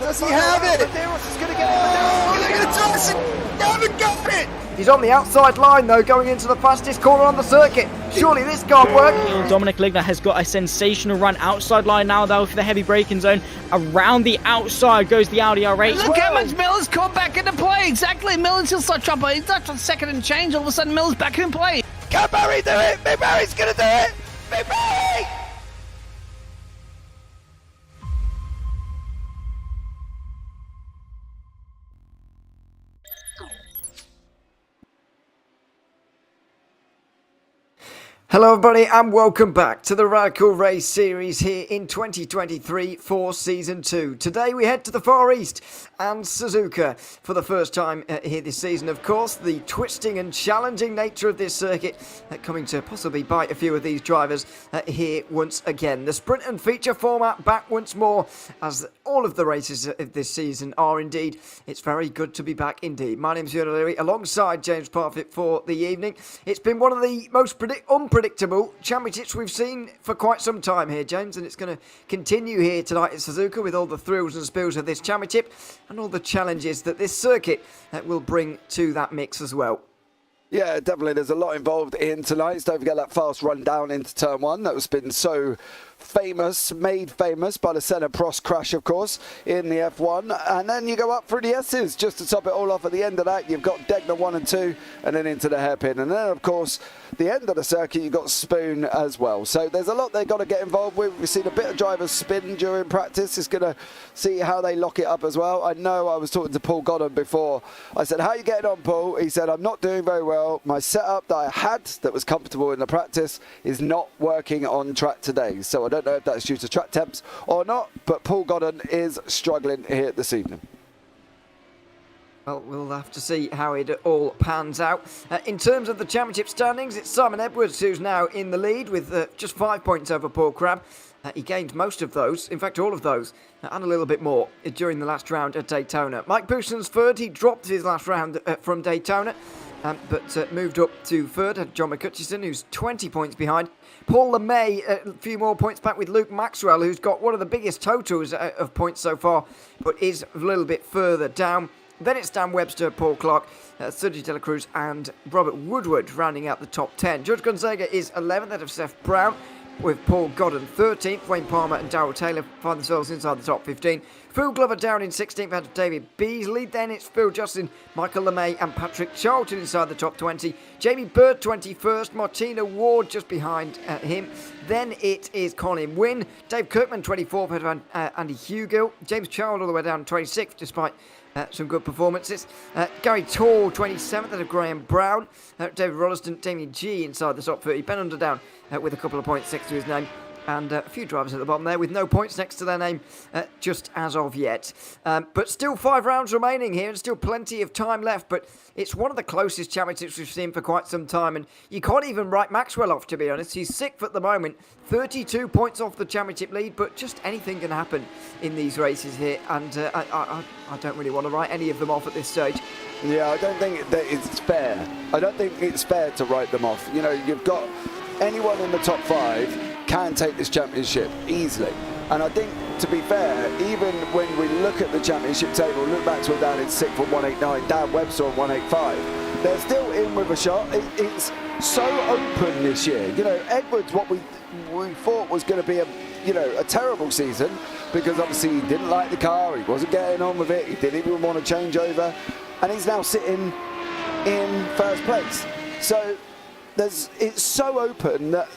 Does he have it? Medeiros is going to get it. They're going to toss it. They haven't got it. He's on the outside line though, going into the fastest corner on the circuit. Surely this can't work. Dominic Ligner has got a sensational run outside line now though for the heavy braking zone. Around the outside goes the Audi R8. Look how much Miller's caught back into play. Exactly, Miller's still start trouble. He's not on second and change. All of a sudden Miller's back in play. Can Barry do it? Big Barry's going to do it. Big Barry! Hello everybody and welcome back to the Radical Race series here in 2023 for Season 2. Today we head to the Far East and Suzuka for the first time here this season. Of course, the twisting and challenging nature of this circuit coming to possibly bite a few of these drivers here once again. The sprint and feature format back once more, as all of the races of this season are indeed. It's very good to be back indeed. My name's Ewan O'Leary alongside James Parfitt for the evening. It's been one of the most unpredictable championships we've seen for quite some time here, James, and it's going to continue here tonight in Suzuka with all the thrills and spills of this championship and all the challenges that this circuit will bring to that mix as well. Yeah, definitely. There's a lot involved in tonight. Don't forget that fast run down into turn one that has been so made famous by the Senna Prost crash, of course, in the F1. And then you go up through the S's just to top it all off at the end of that. You've got Degner 1 and 2 and then into the hairpin. And then, of course, the end of the circuit, you've got Spoon as well. So there's a lot they've got to get involved with. We've seen a bit of drivers spin during practice. It's going to see how they lock it up as well. I know I was talking to Paul Godden before. I said, how are you getting on, Paul? He said, I'm not doing very well. My setup that I had that was comfortable in the practice is not working on track today. So I don't know if that's due to track temps or not, but Paul Godden is struggling here this evening. Well, we'll have to see how it all pans out. In terms of the championship standings, it's Simon Edwards who's now in the lead with just 5 points over Paul Crabb. He gained most of those, in fact all of those, and a little bit more during the last round at Daytona. Mike Bouston's third. He dropped his last round from Daytona, but moved up to third. Had John McCutcheon, who's 20 points behind. Paul LeMay, a few more points back with Luke Maxwell, who's got one of the biggest totals of points so far, but is a little bit further down. Then it's Dan Webster, Paul Clark, Sergio De La Cruz and Robert Woodward rounding out the top 10. George Gonzaga is 11th out of Seth Brown, with Paul Godden 13th. Wayne Palmer and Darrell Taylor find themselves inside the top 15. Phil Glover down in 16th out of David Beasley. Then it's Phil Justin, Michael LeMay and Patrick Charlton inside the top 20. Jamie Bird 21st. Martina Ward just behind him. Then it is Colin Wynn. Dave Kirkman 24th out of Andy Hugill. James Child all the way down 26th despite some good performances. Gary Tall 27th out of Graham Brown. David Rolliston, Damien G inside the top 30. Ben Underdown with a couple of points next to his name. And a few drivers at the bottom there with no points next to their name just as of yet. But still 5 rounds remaining here and still plenty of time left. But it's one of the closest championships we've seen for quite some time. And you can't even write Maxwell off, to be honest. He's 6th at the moment. 32 points off the championship lead. But just anything can happen in these races here. And I don't really want to write any of them off at this stage. Yeah, I don't think that it's fair. I don't think it's fair to write them off. You know, you've got anyone in the top 5 can take this championship easily. And I think, to be fair, even when we look at the championship table, look back to down in 6th on 189, Dan Webster on 185, they're still in with a shot. It's so open this year. You know, Edwards, what we thought was going to be a terrible season, because obviously he didn't like the car, he wasn't getting on with it, he didn't even want to change over, and he's now sitting in first place. So it's so open that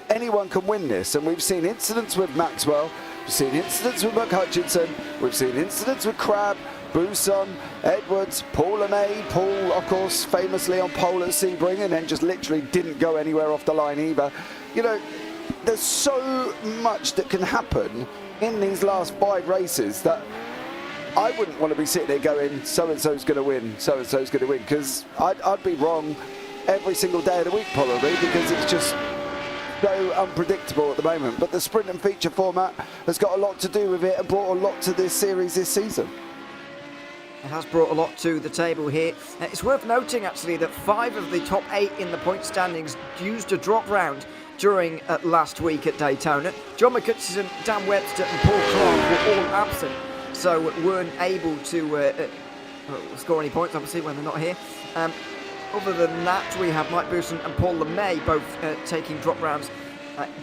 anyone can win this, and we've seen incidents with Maxwell, we've seen incidents with McHutchinson, we've seen incidents with Crabb, Bousson, Edwards, Paul LeMay. Paul, of course, famously on pole at Sebring, and then just literally didn't go anywhere off the line either. You know, there's so much that can happen in these last 5 races that I wouldn't want to be sitting there going, so-and-so's going to win, so-and-so's going to win, because I'd be wrong every single day of the week probably, because it's just so unpredictable at the moment. But the sprint and feature format has got a lot to do with it and brought a lot to this series this season. It has brought a lot to the table here. It's worth noting actually that 5 of the top 8 in the point standings used a drop round during last week at Daytona. John McCutcheon, Dan Webster and Paul Clark were all absent. so weren't able to score any points, obviously, when they're not here. Other than that, we have Mike Bousson and Paul LeMay both taking drop rounds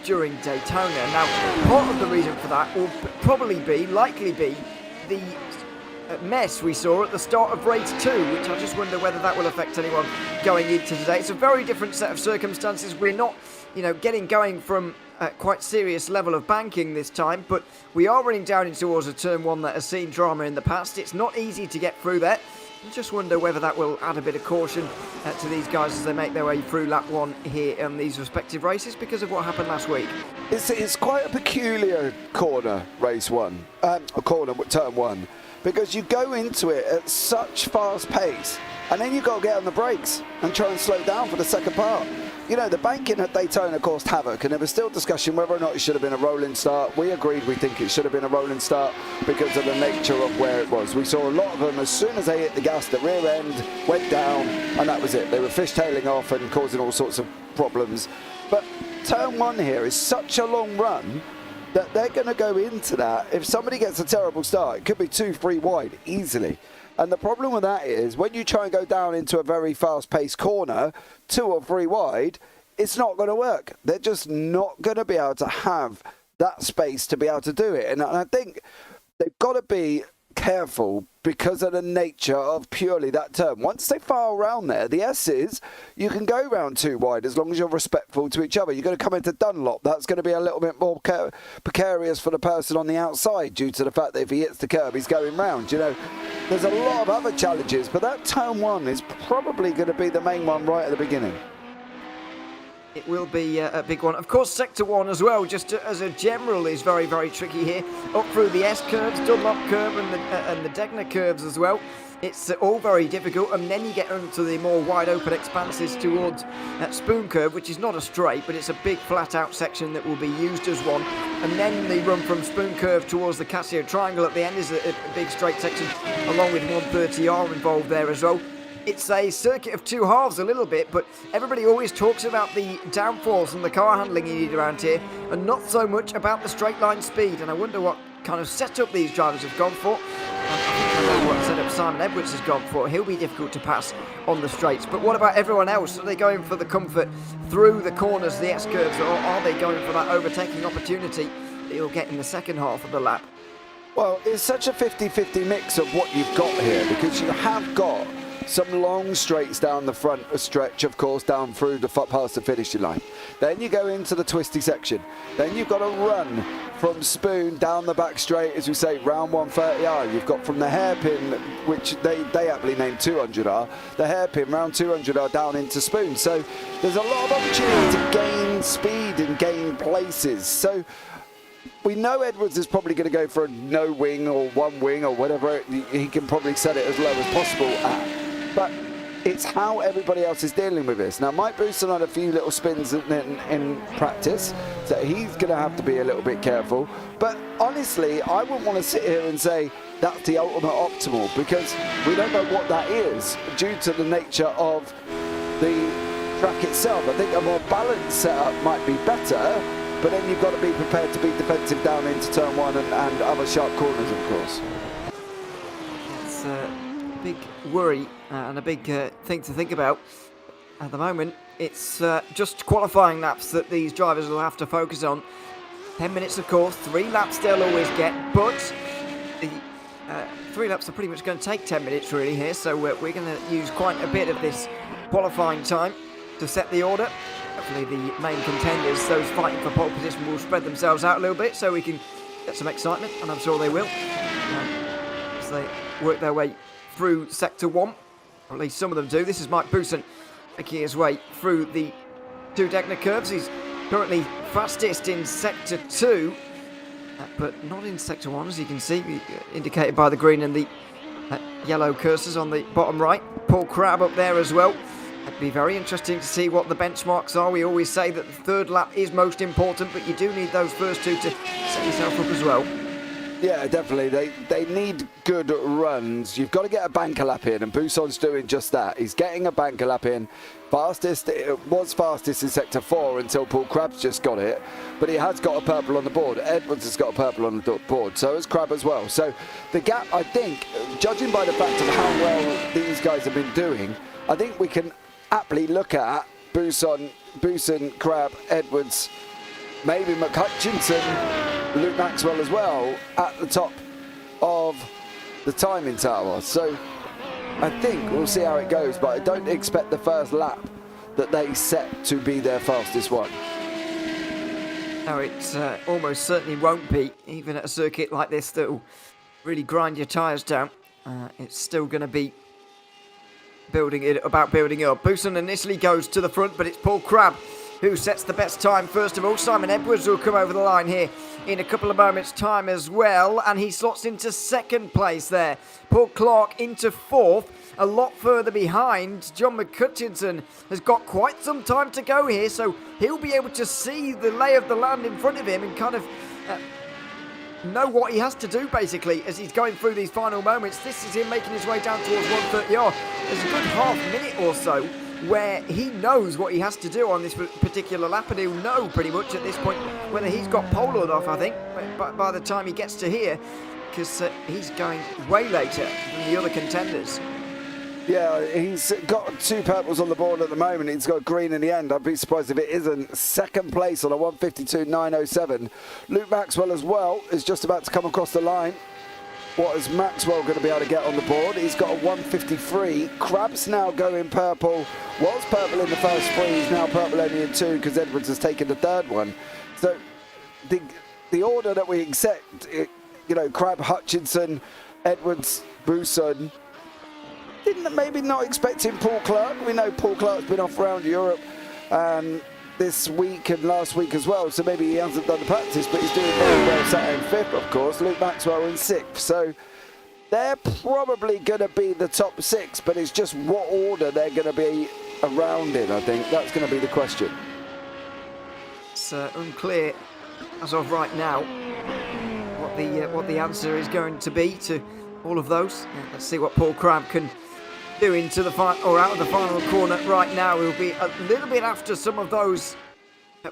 during Daytona. Now, part of the reason for that will likely be the mess we saw at the start of race 2, which I just wonder whether that will affect anyone going into today. It's a very different set of circumstances. We're not, getting going from quite serious level of banking this time, but we are running down in towards a turn 1 that has seen drama in the past. It's not easy to get through there. I just wonder whether that will add a bit of caution to these guys as they make their way through lap 1 here in these respective races because of what happened last week. It's quite a peculiar corner, race 1, turn 1, because you go into it at such fast pace and then you've got to get on the brakes and try and slow down for the second part. The banking at Daytona caused havoc, and there was still discussion whether or not it should have been a rolling start. We agreed we think it should have been a rolling start because of the nature of where it was. We saw a lot of them, as soon as they hit the gas, the rear end went down, and that was it. They were fishtailing off and causing all sorts of problems. But turn 1 here is such a long run that they're going to go into that. If somebody gets a terrible start, it could be 2-3 wide easily. And the problem with that is when you try and go down into a very fast-paced corner, 2 or 3 wide, it's not going to work. They're just not going to be able to have that space to be able to do it. And I think they've got to be careful because of the nature of purely that turn. Once they file around there, the S's, you can go round 2 wide as long as you're respectful to each other. You're going to come into Dunlop. That's going to be a little bit more precarious for the person on the outside due to the fact that if he hits the curb, he's going round. There's a lot of other challenges, but that turn 1 is probably going to be the main one right at the beginning. It will be a big one. Of course, Sector 1 as well, just as a general, is very, very tricky here. Up through the S-curves, Dunlop curve and the Degner curves as well. It's all very difficult, and then you get onto the more wide open expanses towards Spoon Curve, which is not a straight, but it's a big flat out section that will be used as one. And then the run from Spoon Curve towards the Casio Triangle at the end is a big straight section, along with 130R involved there as well. It's a circuit of 2 halves a little bit, but everybody always talks about the downforce and the car handling you need around here, and not so much about the straight line speed. And I wonder what kind of setup these drivers have gone for. I know what setup Simon Edwards has gone for. He'll be difficult to pass on the straights. But what about everyone else? Are they going for the comfort through the corners, the S-curves, or are they going for that overtaking opportunity that you'll get in the second half of the lap? Well, it's such a 50-50 mix of what you've got here, because you have got some long straights down the front stretch, of course, down through past the finishing line. Then you go into the twisty section. Then you've got to run from Spoon down the back straight, as we say, round 130R. You've got from the hairpin, which they aptly named 200R, the hairpin round 200R down into Spoon. So there's a lot of opportunity to gain speed and gain places. So we know Edwards is probably going to go for a no wing or 1 wing or whatever. He can probably set it as low as possible at. But it's how everybody else is dealing with this. Now, Mike Bousson had a few little spins in practice, so he's going to have to be a little bit careful. But honestly, I wouldn't want to sit here and say that's the ultimate optimal, because we don't know what that is due to the nature of the track itself. I think a more balanced setup might be better, but then you've got to be prepared to be defensive down into turn 1 and other sharp corners, of course. It's big worry and a big thing to think about at the moment. It's just qualifying laps that these drivers will have to focus on. 10 minutes, of course, 3 laps they'll always get, but the 3 laps are pretty much going to take 10 minutes really here, so we're going to use quite a bit of this qualifying time to set the order. Hopefully the main contenders, those fighting for pole position, will spread themselves out a little bit so we can get some excitement, and I'm sure they will, as they work their way through Sector 1, or at least some of them do. This is Mike Bousson making his way through the 2 Degner curves. He's currently fastest in Sector 2, but not in Sector 1, as you can see, indicated by the green and the yellow cursors on the bottom right. Paul Crabb up there as well. It'd be very interesting to see what the benchmarks are. We always say that the 3rd lap is most important, but you do need those first 2 to set yourself up as well. Yeah, definitely. They need good runs. You've got to get a banker lap in, and Buson's doing just that. He's getting a banker lap in. It was fastest in Sector 4 until Paul Crabb's just got it, but he has got a purple on the board. Edwards has got a purple on the board, so has Crabb as well. So the gap, I think, judging by the fact of how well these guys have been doing, I think we can aptly look at Buson, Crabb, Edwards, maybe McHutchinson, Luke Maxwell as well, at the top of the timing tower. So I think we'll see how it goes, but I don't expect the first lap that they set to be their fastest one. No, it almost certainly won't be, even at a circuit like this that will really grind your tyres down. It's still going to be building it up. Buson initially goes to the front, but it's Paul Crabb who sets the best time first of all. Simon Edwards will come over the line here in a couple of moments' time as well, and he slots into second place there. Paul Clark into fourth, a lot further behind. John McHutchinson has got quite some time to go here, so he'll be able to see the lay of the land in front of him and kind of know what he has to do basically as he's going through these final moments. This is him making his way down towards 130R. There's a good half minute or so where he knows what he has to do on this particular lap, and he'll know pretty much at this point whether he's got poloed off, I think, by the time he gets to here, because he's going way later than the other contenders. Yeah, he's got two purples on the board at the moment. He's got green in the end. I'd be surprised if it isn't. Second place on a 152.907. Luke Maxwell as well is just about to come across the line. What is Maxwell going to be able to get on the board? He's got a 153. Crabb's now going purple. Was purple in the first three. He's now purple only in two because Edwards has taken the third one. So the order that we accept, Crabb, Hutchinson, Edwards, Buson. Didn't maybe not expecting Paul Clark. We know Paul Clark's been off around Europe this week and last week as well, so maybe he hasn't done the practice, but he's doing very well sat in fifth, of course. Luke Maxwell in sixth, so they're probably going to be the top six, but it's just what order they're going to be around in. I think that's going to be the question. It's unclear as of right now what the answer is going to be to all of those. Let's see what Paul Crabb can do into the out of the final corner right now. He'll be a little bit after some of those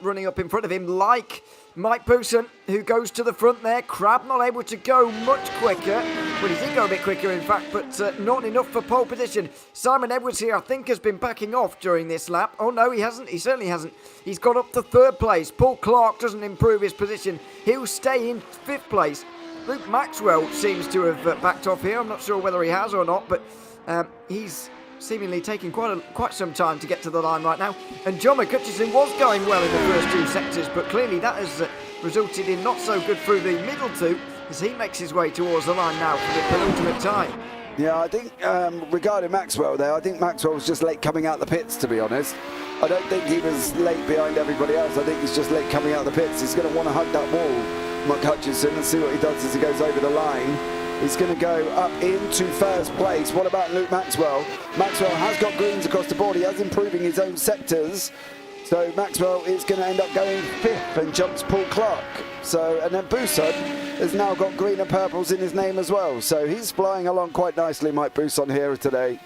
running up in front of him, like Mike Buson, who goes to the front there. Crabb not able to go much quicker. Well, he did go a bit quicker, in fact, but not enough for pole position. Simon Edwards here, I think, has been backing off during this lap. Oh, no, he hasn't. He certainly hasn't. He's got up to third place. Paul Clark doesn't improve his position. He'll stay in fifth place. Luke Maxwell seems to have backed off here. I'm not sure whether he has or not, but he's seemingly taking quite some time to get to the line right now. And John McHutchinson was going well in the first two sectors, but clearly that has resulted in not so good through the middle two as he makes his way towards the line now for the penultimate time. Yeah, I think regarding Maxwell there, I think Maxwell was just late coming out the pits, to be honest. I don't think he was late behind everybody else. I think he's just late coming out the pits. He's going to want to hug that wall, McHutchinson, and see what he does as he goes over the line. He's going to go up into first place. What about Luke Maxwell? Maxwell has got greens across the board. He is improving his own sectors. So Maxwell is going to end up going fifth and jumps Paul Clark. And then Buson has now got green and purples in his name as well. So he's flying along quite nicely, Mike Buson, here today.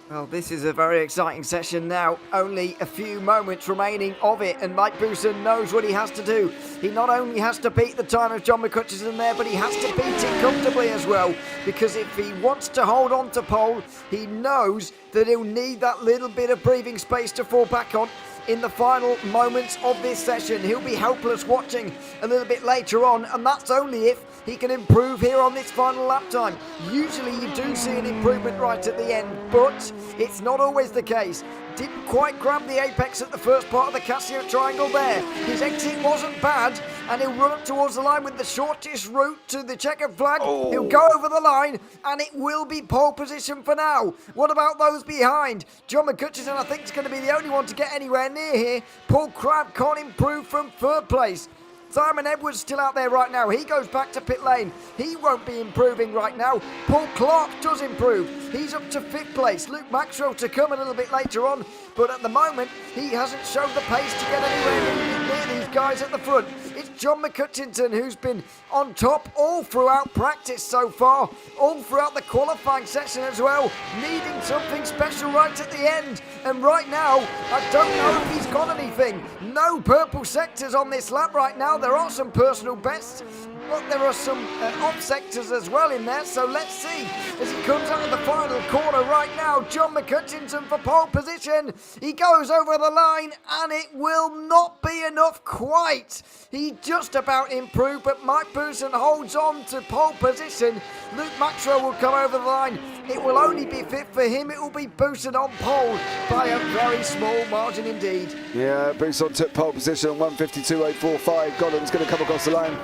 Well, this is a very exciting session now. Only a few moments remaining of it, and Mike Buson knows what he has to do. He not only has to beat the time of John McHutchinson there, but he has to beat it comfortably as well, because if he wants to hold on to pole, he knows that he'll need that little bit of breathing space to fall back on in the final moments of this session. He'll be helpless watching a little bit later on, and that's only if he can improve here on this final lap time. Usually you do see an improvement right at the end, but it's not always the case. Didn't quite grab the apex at the first part of the Casio triangle there. His exit wasn't bad, and he'll run up towards the line with the shortest route to the checkered flag. Oh. He'll go over the line, and it will be pole position for now. What about those behind? John McHutchinson, I think, is going to be the only one to get anywhere near here. Paul Crabb can't improve from third place. Simon Edwards still out there right now. He goes back to pit lane. He won't be improving right now. Paul Clark does improve. He's up to fifth place. Luke Maxwell to come a little bit later on. But at the moment, he hasn't shown the pace to get anywhere near these guys at the front. It's John McCutcheon, who's been on top all throughout practice so far, all throughout the qualifying session as well, needing something special right at the end. And right now, I don't know if he's got anything. No purple sectors on this lap right now. There are some personal bests, but there are some off sectors as well in there, so let's see as he comes out of the final corner right now. John McCutcheon for pole position. He goes over the line and it will not be enough quite. He just about improved, but Mike Bousson holds on to pole position. Luke Maxwell will come over the line. It will only be fifth for him. It will be Bousson on pole by a very small margin indeed. Yeah, Bousson took pole position on 152.845. Godden's going to come across the line.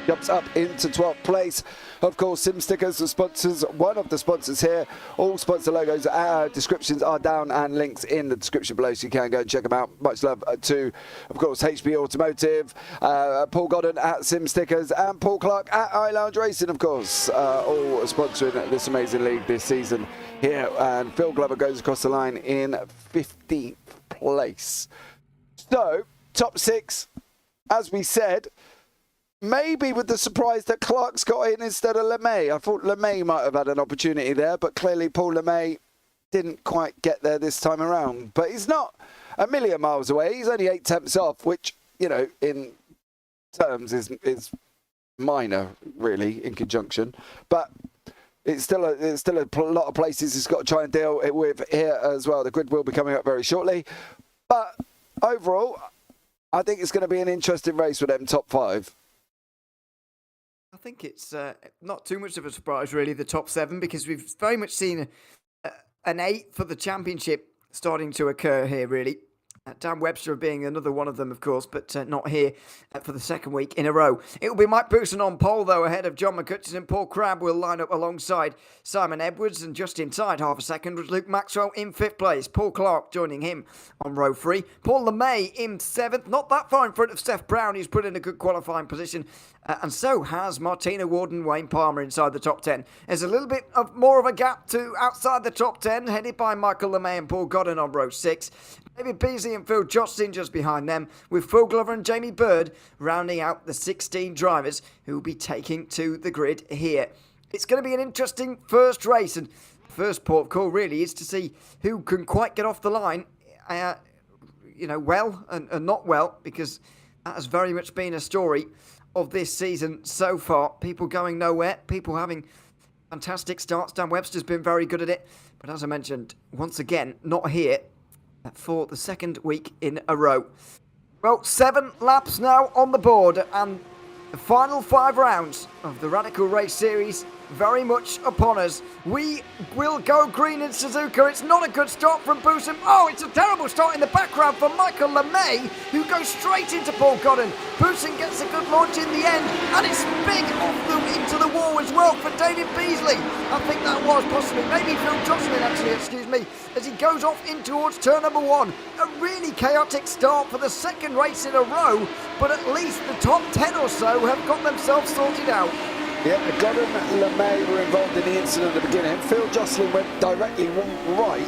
Jumps up into 12th place. Of course, Sim Stickers, the sponsors, one of the sponsors here. All sponsor logos, descriptions are down and links in the description below, so you can go and check them out. Much love to, of course, HP Automotive, Paul Godden at Sim Stickers, and Paul Clark at iLounge Racing, of course, all sponsoring this amazing league this season here. And Phil Glover goes across the line in 15th place. So, top 6, as we said, maybe with the surprise that Clark's got in instead of LeMay. I thought LeMay might have had an opportunity there, but clearly Paul LeMay didn't quite get there this time around. But he's not a million miles away. He's only 8 tenths off, which, you know, in terms is minor, really, in conjunction. But it's still a lot of places he's got to try and deal with here as well. The grid will be coming up very shortly. But overall, I think it's going to be an interesting race with them top 5. I think it's not too much of a surprise, really, the top 7, because we've very much seen an 8 for the championship starting to occur here, really. Dan Webster being another one of them, of course, but not here for the second week in a row. It will be Mike Bousson on pole, though, ahead of John McCutcheon, and Paul Crabb will line up alongside Simon Edwards, and just inside half a second was Luke Maxwell in 5th place. Paul Clark joining him on row 3. Paul LeMay in 7th, not that far in front of Steph Brown, who's put in a good qualifying position, and so has Martina Ward and Wayne Palmer inside the top 10. There's a little bit more of a gap to outside the top 10, headed by Michael LeMay and Paul Godden on row 6. David Beasley and Phil Jocelyn just behind them, with Phil Glover and Jamie Bird rounding out the 16 drivers who will be taking to the grid here. It's going to be an interesting first race, and first port of call really is to see who can quite get off the line, well and not well, because that has very much been a story of this season so far. People going nowhere, people having fantastic starts. Dan Webster's been very good at it, but as I mentioned, once again, not here for the second week in a row. Well, 7 laps now on the board, and the final 5 rounds of the Radical Race Series very much upon us. We will go green in Suzuka. It's not a good start from Bousson. Oh, it's a terrible start in the background for Michael LeMay, who goes straight into Paul Godden. Bousson gets a good launch in the end, and it's big into the wall as well for David Beasley. I think that was possibly, maybe Phil Jocelyn actually, as he goes off in towards turn number 1. A really chaotic start for the second race in a row, but at least the top 10 or so have got themselves sorted out. Yeah, Godden and LeMay were involved in the incident at the beginning. Phil Jocelyn went directly right,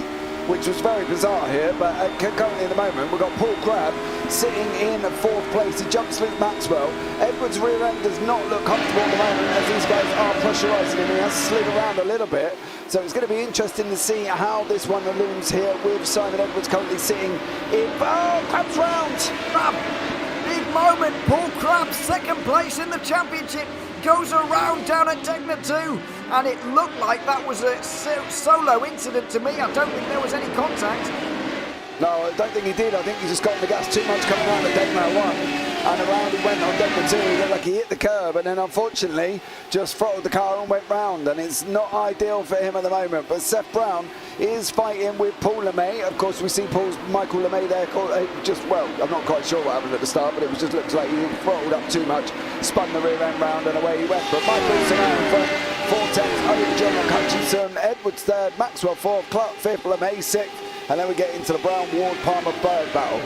which was very bizarre here, but currently at the moment we've got Paul Crabb sitting in 4th place. He jumps Luke Maxwell. Edwards' rear end does not look comfortable at the moment as these guys are pressurising him. He has slid around a little bit, so it's going to be interesting to see how this one looms here with Simon Edwards currently sitting in. Oh, Crabb's round! Crabb, big moment. Paul Crabb, 2nd place in the championship, goes around down at Degner 2, and it looked like that was a solo incident to me. I don't think there was any contact. No, I don't think he did. I think he just got in the gas too much coming around at Degner 1, and around he went on Degner 2. He looked like he hit the curb, and then unfortunately just throttled the car and went round, and it's not ideal for him at the moment. But Seth Brown is fighting with Paul LeMay. Of course, we see Michael LeMay there. I'm not quite sure what happened at the start, but it just looks like he throttled up too much, spun the rear end round, and away he went. But Michael's out in front, 4 tenths over John McCutcheon. Edwards 3rd, Maxwell 4th, Clark 5th, LeMay 6th, and then we get into the Brown, Ward, Palmer, Bird battle.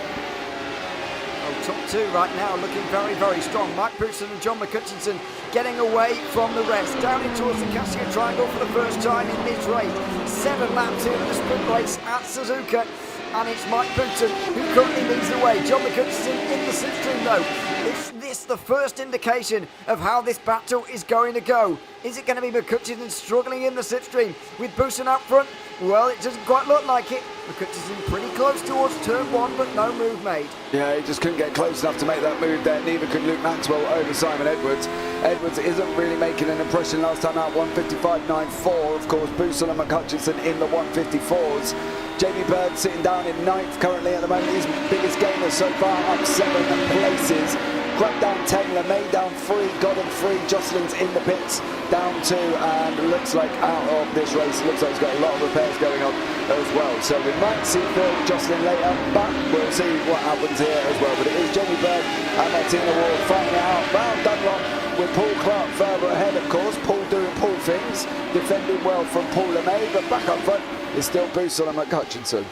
Top 2 right now looking very, very strong. Mike Bousson and John McCutcheon getting away from the rest. Down in towards the Casio Triangle for the first time in this race. 7 laps in the sprint race at Suzuka. And it's Mike Bousson who currently leads the way. John McCutcheon in the slipstream though. It's this this the first indication of how this battle is going to go? Is it going to be McCutcheon struggling in the slipstream with Bousson out front? Well, it doesn't quite look like it. McCutcheon pretty close towards turn 1, but no move made. Yeah, he just couldn't get close enough to make that move there. Neither could Luke Maxwell over Simon Edwards. Edwards isn't really making an impression last time out, 155.94. Of course, Bousson and McCutcheon in the 154s. Jamie Bird sitting down in 9th currently at the moment. His biggest gainer so far, up 7 places. Grab down 10, LeMay down 3, Godden 3, Jocelyn's in the pits, down 2, and looks like out of this race. Looks like he's got a lot of repairs going on as well. So we might see Phil Jocelyn later, but we'll see what happens here as well. But it is Jamie Bird and Martina Ward fighting it out. Round Dunlop with Paul Clark further ahead, of course. Paul doing Paul things, defending well from Paul LeMay, but back up front is still Bousson and McCutcheon.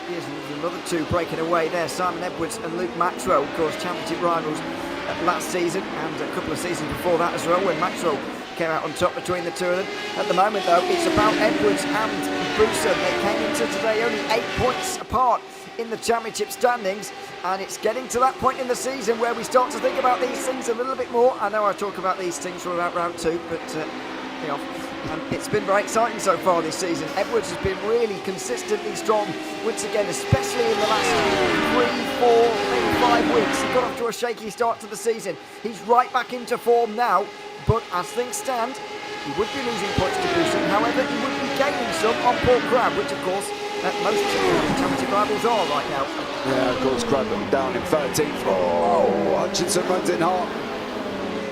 Here's another two breaking away there, Simon Edwards and Luke Maxwell, of course, championship rivals last season and a couple of seasons before that as well, when Maxwell came out on top between the two of them. At the moment, though, it's about Edwards and Bousson. They came into today only 8 points apart in the championship standings, and it's getting to that point in the season where we start to think about these things a little bit more. I know I talk about these things from about round 2, but it's been very exciting so far this season. Edwards has been really consistently strong once again, especially in the last 3, 4, maybe 5 weeks. He got off to a shaky start to the season. He's right back into form now, but as things stand, he would be losing points to Bousson. However, he would be gaining some on Paul Crabb, which of course most championship rivals are right now. Yeah, of course, Crabb down in 13th. Oh, Hutchinson runs in hard.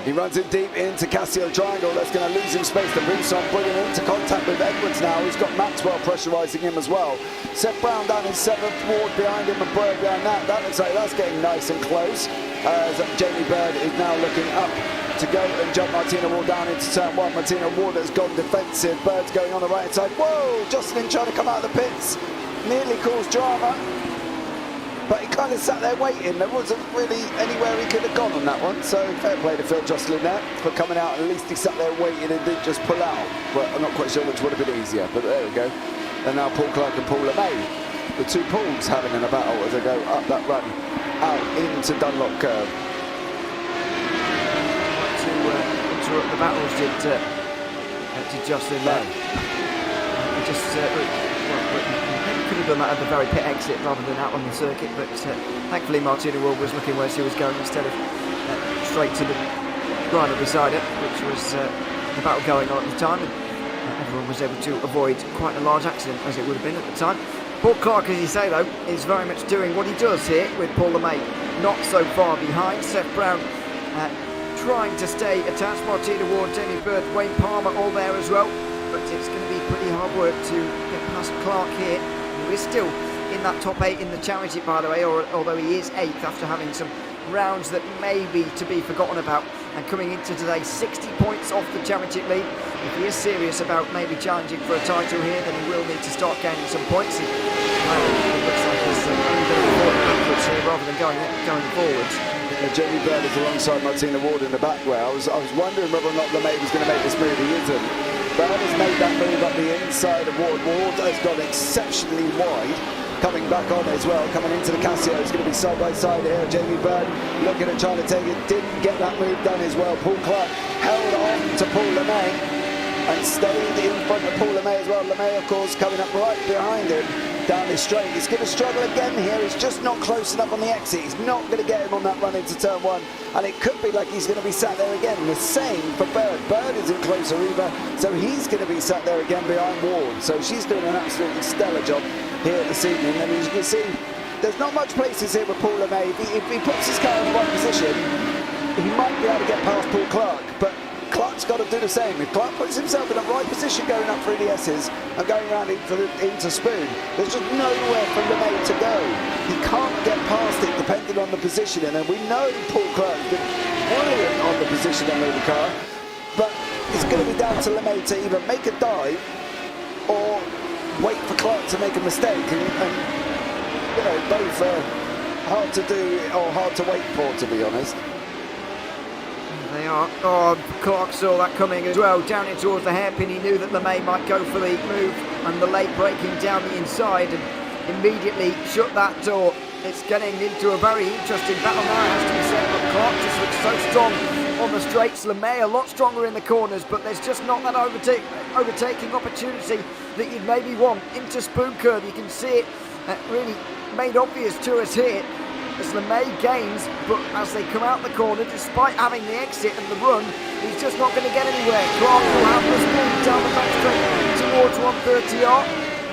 He runs in deep into Cassio Triangle. That's going to lose him space to Bousson, bringing him into contact with Edwards now. He's got Maxwell pressurising him as well. Seth Brown down in 7th, Ward behind him and Bird behind that. That looks like that's getting nice and close. As Jamie Bird is now looking up to go and jump Martina Ward down into turn 1. Martina Ward has gone defensive. Bird's going on the right side. Whoa! Jocelyn trying to come out of the pits. Nearly caused drama. But he kind of sat there waiting. There wasn't really anywhere he could have gone on that one. So fair play to Phil Jocelyn there for coming out. At least he sat there waiting and didn't just pull out. But I'm not quite sure which would have been easier. But there we go. And now Paul Clark and Paul LeMay, the two Pauls having in a battle as they go up that run out into Dunlop Curve. To interrupt the battles did Jocelyn there. He just could have done that at the very pit exit rather than out on the circuit, but thankfully Martina Ward was looking where she was going instead of straight to the rider beside her, which was the battle going on at the time, and everyone was able to avoid quite a large accident as it would have been at the time. Paul Clark, as you say though, is very much doing what he does here with Paul LeMay not so far behind. Seth Brown trying to stay attached. Martina Ward, Jamie Bird, Wayne Palmer all there as well, but it's going to be pretty hard work to get past Clark here. He is still in that top 8 in the championship, by the way, although he is 8th after having some rounds that may be to be forgotten about. And coming into today, 60 points off the championship lead. If he is serious about maybe challenging for a title here, then he will need to start gaining some points. It looks like he's only going to be backwards here rather than going forwards. Jamie Bird is alongside Martina Ward in the back where I was wondering whether or not LeMay was going to make this move. He isn't. Bird has made that move up the inside of Ward. Ward has gone exceptionally wide. Coming back on as well, coming into the Casio. It's going to be side by side here. Jamie Bird looking at trying to take it. Didn't get that move done as well. Paul Clark held on to Paul LeMay and stayed in front of Paul LeMay as well. LeMay, of course, coming up right behind him down this straight. He's going to struggle again here. He's just not close enough on the exit. He's not going to get him on that run into turn 1. And it could be like he's going to be sat there again. The same for Bird. Bird isn't closer either. So he's going to be sat there again behind Ward. So she's doing an absolutely stellar job here this evening. And as you can see, there's not much places here with Paul LeMay. If he puts his car in the right position, he might be able to get past Paul Clark. But Clark's got to do the same. If Clark puts himself in the right position going up through the S's and going around into Spoon, there's just nowhere for LeMay to go. He can't get past it depending on the positioning, and we know Paul Clark's been brilliant on the positioning of the car, but it's going to be down to LeMay to either make a dive or wait for Clark to make a mistake, and you know, both are hard to do or hard to wait for, to be honest. They are. Oh, Clark saw that coming as well. Down in towards the hairpin, he knew that LeMay might go for the move and the late braking down the inside and immediately shut that door. It's getting into a very interesting battle now, has to be said, but Clark just looks so strong on the straights. LeMay a lot stronger in the corners, but there's just not that overtaking opportunity that you'd maybe want. Into spoon curve, you can see it really made obvious to us here as LeMay gains, but as they come out the corner, despite having the exit and the run, he's just not going to get anywhere. Clark will have the speed down the back straight towards 130R.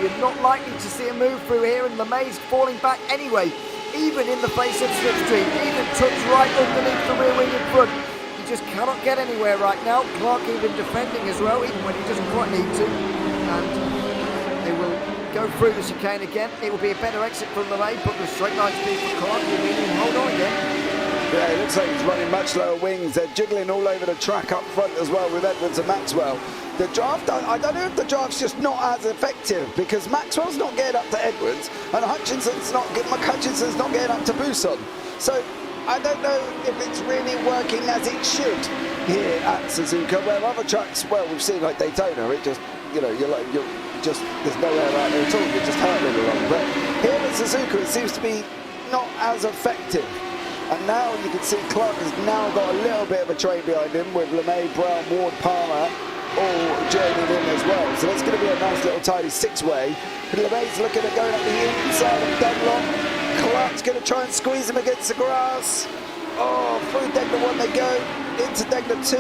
You're not likely to see a move through here, and LeMay's falling back anyway, even in the face of slipstream, even tucked right underneath the rear wing in front. He just cannot get anywhere right now. Clark even defending as well, even when he doesn't quite need to. And they will go through the chicane again. It will be a better exit from LeMay, but the straight line speed for Clark will mean he'll hold on again. Yeah, it looks like he's running much lower wings. They're jiggling all over the track up front as well with Edwards and Maxwell. The draft, I don't know if the draft's just not as effective, because Maxwell's not getting up to Edwards and McHutchinson's not getting up to Buson. So I don't know if it's really working as it should here at Suzuka, where other tracks, well, we've seen like Daytona, it just, you know, you're just, there's no air out there at all, you're just hurtling along. But here at Suzuka, it seems to be not as effective. And now you can see Clark has now got a little bit of a train behind him with LeMay, Brown, Ward, Palmer all joining in as well. So that's going to be a nice little tidy six-way. LeMay's looking at going up the inside of Dunlop. Clark's going to try and squeeze him against the grass. Oh, through Degner 1 they go, into Degner 2,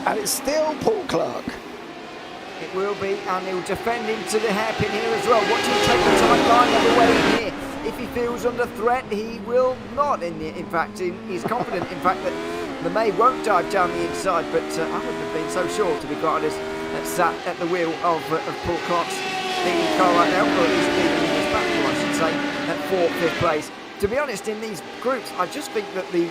and it's still Paul Clark. It will be, and he'll defend into the hairpin here as well. Watch him take the tight line of the way in here. If he feels under threat, he will not. In fact, he's confident, in fact, that LeMay won't dive down the inside, but I wouldn't have been so sure, to be quite honest, sat at the wheel of Paul Clark's leading car right now, or at least leading his battle, I should say, at 4th, 5th place. To be honest, in these groups, I just think that the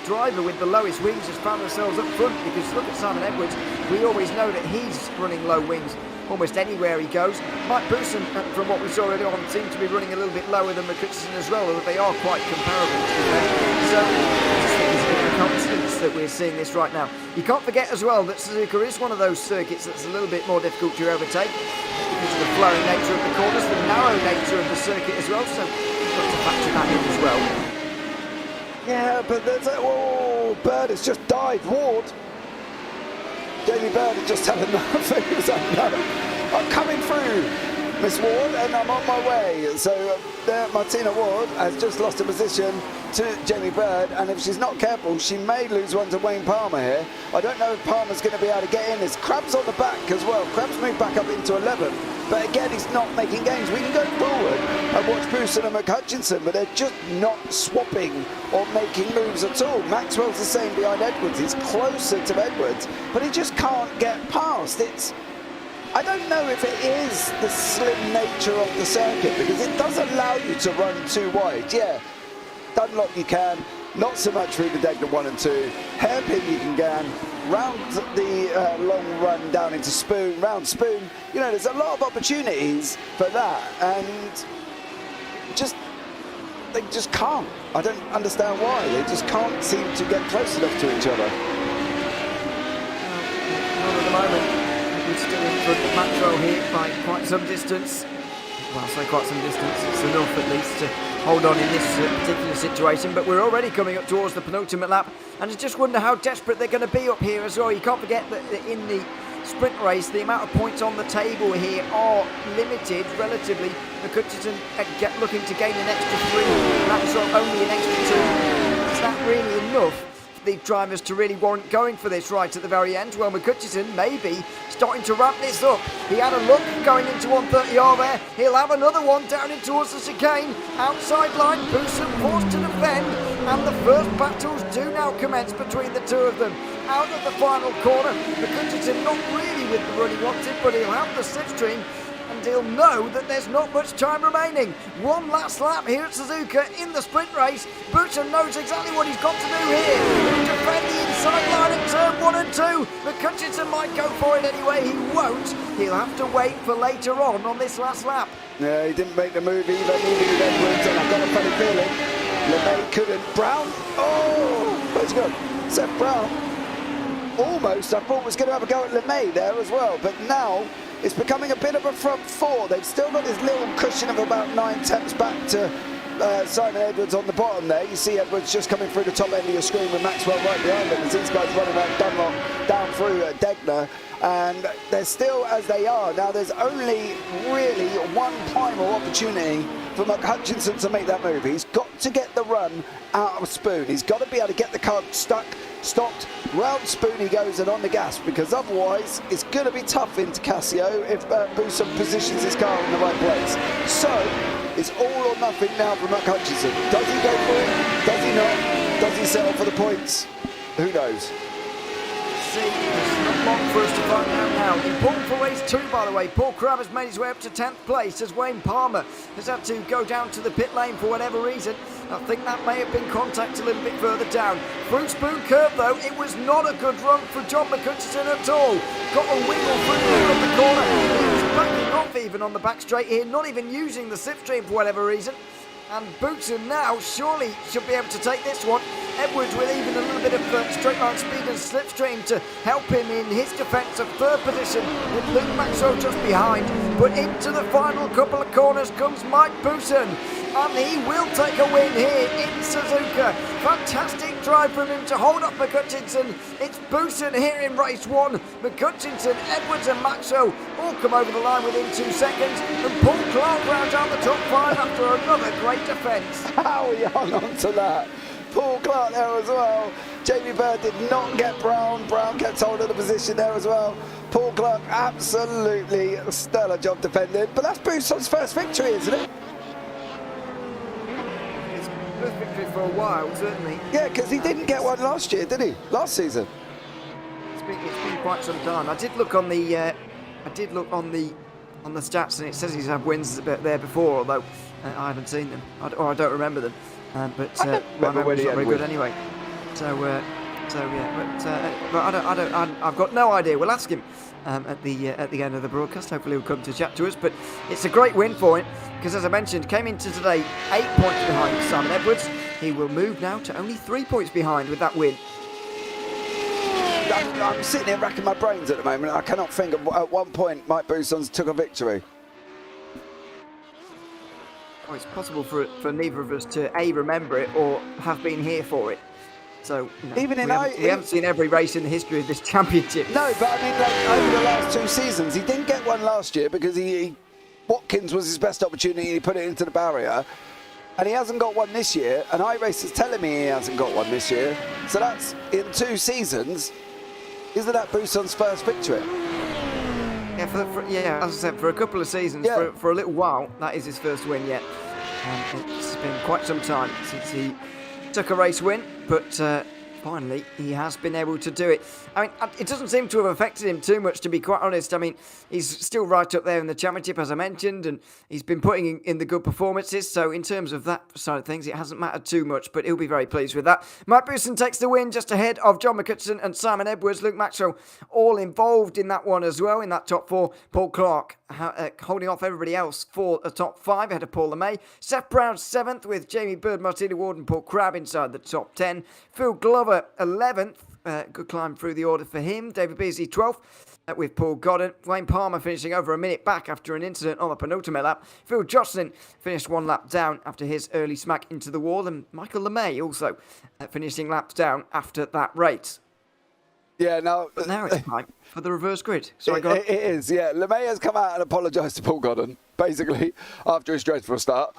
driver with the lowest wings has found themselves up front, because look at Simon Edwards. We always know that he's running low wings almost anywhere he goes. Mike Buson, from what we saw earlier on, seemed to be running a little bit lower than McHutchison as well, although they are quite comparable to them. So I just think it's a bit of confidence that we're seeing this right now. You can't forget as well that Suzuka is one of those circuits that's a little bit more difficult to overtake because of the flowing nature of the corners, the narrow nature of the circuit as well, so you've got to factor that in as well. Yeah, but there's a... Oh, Bird has just dived. Ward. Jamie Bird had just had enough. He was like, no, I'm coming through, Miss Ward, and I'm on my way. So there, Martina Ward has just lost a position to Jamie Bird, and if she's not careful, she may lose one to Wayne Palmer here. I don't know if Palmer's going to be able to get in. There's Krabs on the back as well. Krabs moved back up into 11, but again, he's not making gains. We can go forward and watch Buson and McHutchinson, but they're just not swapping or making moves at all. Maxwell's the same behind Edwards. He's closer to Edwards, but he just can't get past. I don't know if it is the slim nature of the circuit, because it does allow you to run too wide. Yeah, Dunlop you can, not so much through the Degner 1 and 2. Hairpin you can gan, round the long run down into Spoon, round Spoon. You know, there's a lot of opportunities for that, and they just can't. I don't understand why. They just can't seem to get close enough to each other. Not at the moment. We're still in front of Maxwell here by quite some distance. Well, I say quite some distance, it's enough at least to hold on in this particular situation, but we're already coming up towards the penultimate lap, and I just wonder how desperate they're going to be up here as well. You can't forget that in the sprint race, the amount of points on the table here are limited relatively. McHutchison looking to gain an extra 3, Maxwell only an extra 2. Is that really enough? The drivers to really warrant going for this right at the very end? Well, McHutchison maybe starting to wrap this up. He had a look going into 130R there. He'll have another one down in towards the chicane. Outside line, Buson forced to defend, and the first battles do now commence between the two of them. Out of the final corner, McHutchison not really with the run he wanted, but he'll have the slipstream, and he'll know that there's not much time remaining. One last lap here at Suzuka in the sprint race. Buson knows exactly what he's got to do here. He'll defend the inside line at turn 1 and 2. McHutchison might go for it anyway. He won't. He'll have to wait for later on this last lap. Yeah, he didn't make the move either, neither did Edwards, and I've got a funny feeling LeMay couldn't. Brown, oh, where's he gone? Seth Brown, almost, I thought was going to have a go at LeMay there as well, but now it's becoming a bit of a front four. They've still got this little cushion of about 9 tenths back to Simon Edwards on the bottom there. You see Edwards just coming through the top end of your screen with Maxwell right behind him as these guys running around Dunlop down through Degner. And they're still as they are. Now there's only really one final opportunity for Mark Hutchinson to make that move. He's got to get the run out of Spoon. He's got to be able to get the car stopped, round Spoon he goes and on the gas, because otherwise it's going to be tough into Casio if Busan positions his car in the right place. So it's all or nothing now for Mark Hutchinson. Does he go for it? Does he not? Does he settle for the points? Who knows? It's not long for us to find out now. Important for race 2, by the way. Paul Crabb has made his way up to 10th place as Wayne Palmer has had to go down to the pit lane for whatever reason. I think that may have been contact a little bit further down. Through Spoon Curve, though, it was not a good run for John McHutchison at all. Got a wiggle through the middle of the corner. He was backing off even on the back straight here, not even using the slipstream for whatever reason. And Bootson now surely should be able to take this one. Edwards with even a little bit of straight line speed and slipstream to help him in his defence of third position, with Luke Maxwell just behind. But into the final couple of corners comes Mike Bootson, and he will take a win here in Suzuka. Fantastic drive from him to hold up McHutchinson. It's Bootson here in race 1. McHutchinson, Edwards and Maxwell all come over the line within 2 seconds, and Paul Clark rounds out the top 5 after another great defence. How he hung on to that. Paul Clark there as well. Jamie Bird did not get Brown. Brown kept hold of the position there as well. Paul Clark absolutely stellar job defending. But that's Bouson's first victory, isn't it? It's first victory for a while, certainly. Yeah, because he didn't get one last year, did he? Last season. It's been quite some time. I did look on the stats, and it says he's had wins there before, although I haven't seen them, or I don't remember them. But my memory's not very good anyway. But I've got no idea. We'll ask him at the end of the broadcast. Hopefully he'll come to chat to us. But it's a great win for him, because as I mentioned, came into today 8 points behind Simon Edwards. He will move now to only 3 points behind with that win. I'm sitting here racking my brains at the moment. I cannot think of at one point Mike Bousson took a victory. Oh, it's possible for neither of us to remember it or have been here for it. So we haven't seen every race in the history of this championship. No, but I mean, like, over the last 2 seasons, he didn't get one last year because Watkins was his best opportunity. He put it into the barrier, and he hasn't got one this year. And iRace is telling me he hasn't got one this year. So that's in 2 seasons. Isn't that Bouson's first victory? Yeah, as I said, for a couple of seasons, for a little while, that is his first win yet. It's been quite some time since he took a race win, but finally he has been able to do it. I mean, it doesn't seem to have affected him too much, to be quite honest. I mean, he's still right up there in the championship, as I mentioned, and he's been putting in the good performances. So in terms of that side of things, it hasn't mattered too much, but he'll be very pleased with that. Mike Bousson takes the win just ahead of John McHutchison and Simon Edwards. Luke Maxwell all involved in that one as well, in that top 4. Paul Clark holding off everybody else for a top 5 ahead of Paul LeMay. Seth Brown 7th with Jamie Bird, Martina Ward and Paul Crabb inside the top 10. Phil Glover 11th. Good climb through the order for him. David Beasley 12th with Paul Godden. Wayne Palmer finishing over a minute back after an incident on the penultimate lap. Phil Jocelyn finished 1 lap down after his early smack into the wall. And Michael LeMay also finishing laps down after that race. Yeah, now it's time for the reverse grid. It is, yeah. LeMay has come out and apologised to Paul Godden, basically, after his dreadful start.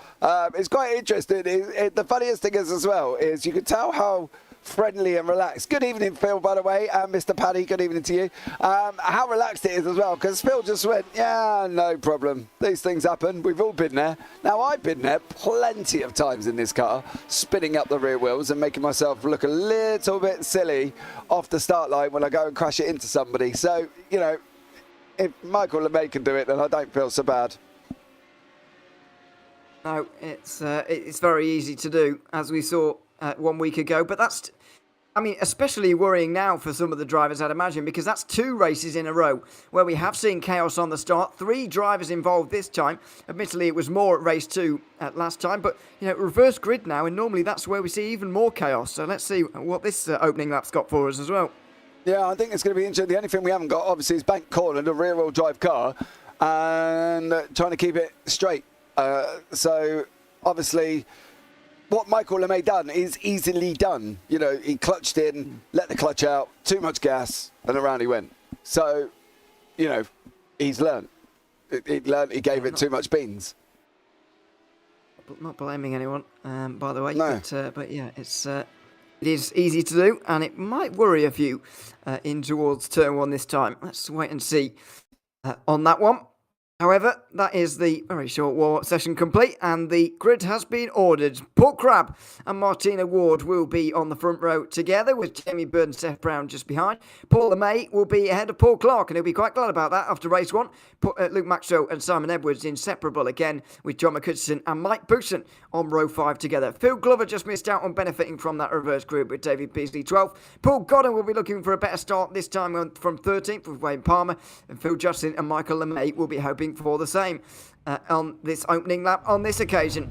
It's quite interesting. The funniest thing is, as well, is you can tell how friendly and relaxed. Good evening, Phil, by the way, and Mr. Paddy, good evening to you. How relaxed it is as well, because Phil just went, yeah, no problem. These things happen. We've all been there. Now, I've been there plenty of times in this car, spinning up the rear wheels and making myself look a little bit silly off the start line when I go and crash it into somebody. So, you know, if Michael LeMay can do it, then I don't feel so bad. No, it's very easy to do, as we saw 1 week ago, but that's, I mean, especially worrying now for some of the drivers, I'd imagine, because that's 2 races in a row where we have seen chaos on the start. 3 drivers involved this time. Admittedly, it was more at race 2 last time, but, you know, reverse grid now, and normally that's where we see even more chaos. So let's see what this opening lap's got for us as well. Yeah, I think it's going to be interesting. The only thing we haven't got, obviously, is Bank Corner, the rear-wheel drive car, and trying to keep it straight. So, obviously, what Michael LeMay done is easily done. You know, he clutched in, let the clutch out, too much gas, and around he went. So, you know, he's learned. He gave it too much beans. Not blaming anyone, by the way. No. But yeah, it is easy to do, and it might worry a few in towards turn one this time. Let's wait and see on that one. However, that is the very short warm-up session complete, and the grid has been ordered. Paul Crabb and Martina Ward will be on the front row together, with Jamie Bird and Seth Brown just behind. Paul LeMay will be ahead of Paul Clark, and he'll be quite glad about that after race one. Luke Maxwell and Simon Edwards inseparable again, with John McCutcheon and Mike Bousson on row 5 together. Phil Glover just missed out on benefiting from that reverse group with David Peasley 12th. Paul Godden will be looking for a better start this time from 13th with Wayne Palmer, and Phil Justin and Michael LeMay will be hoping for the same on this opening lap on this occasion.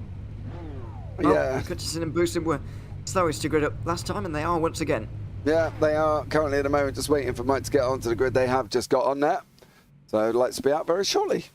Yeah. Hutchinson and Bousson were slowest to grid up last time, and they are once again. Yeah, they are currently at the moment just waiting for Mike to get onto the grid. They have just got on that. So lights will be out very shortly.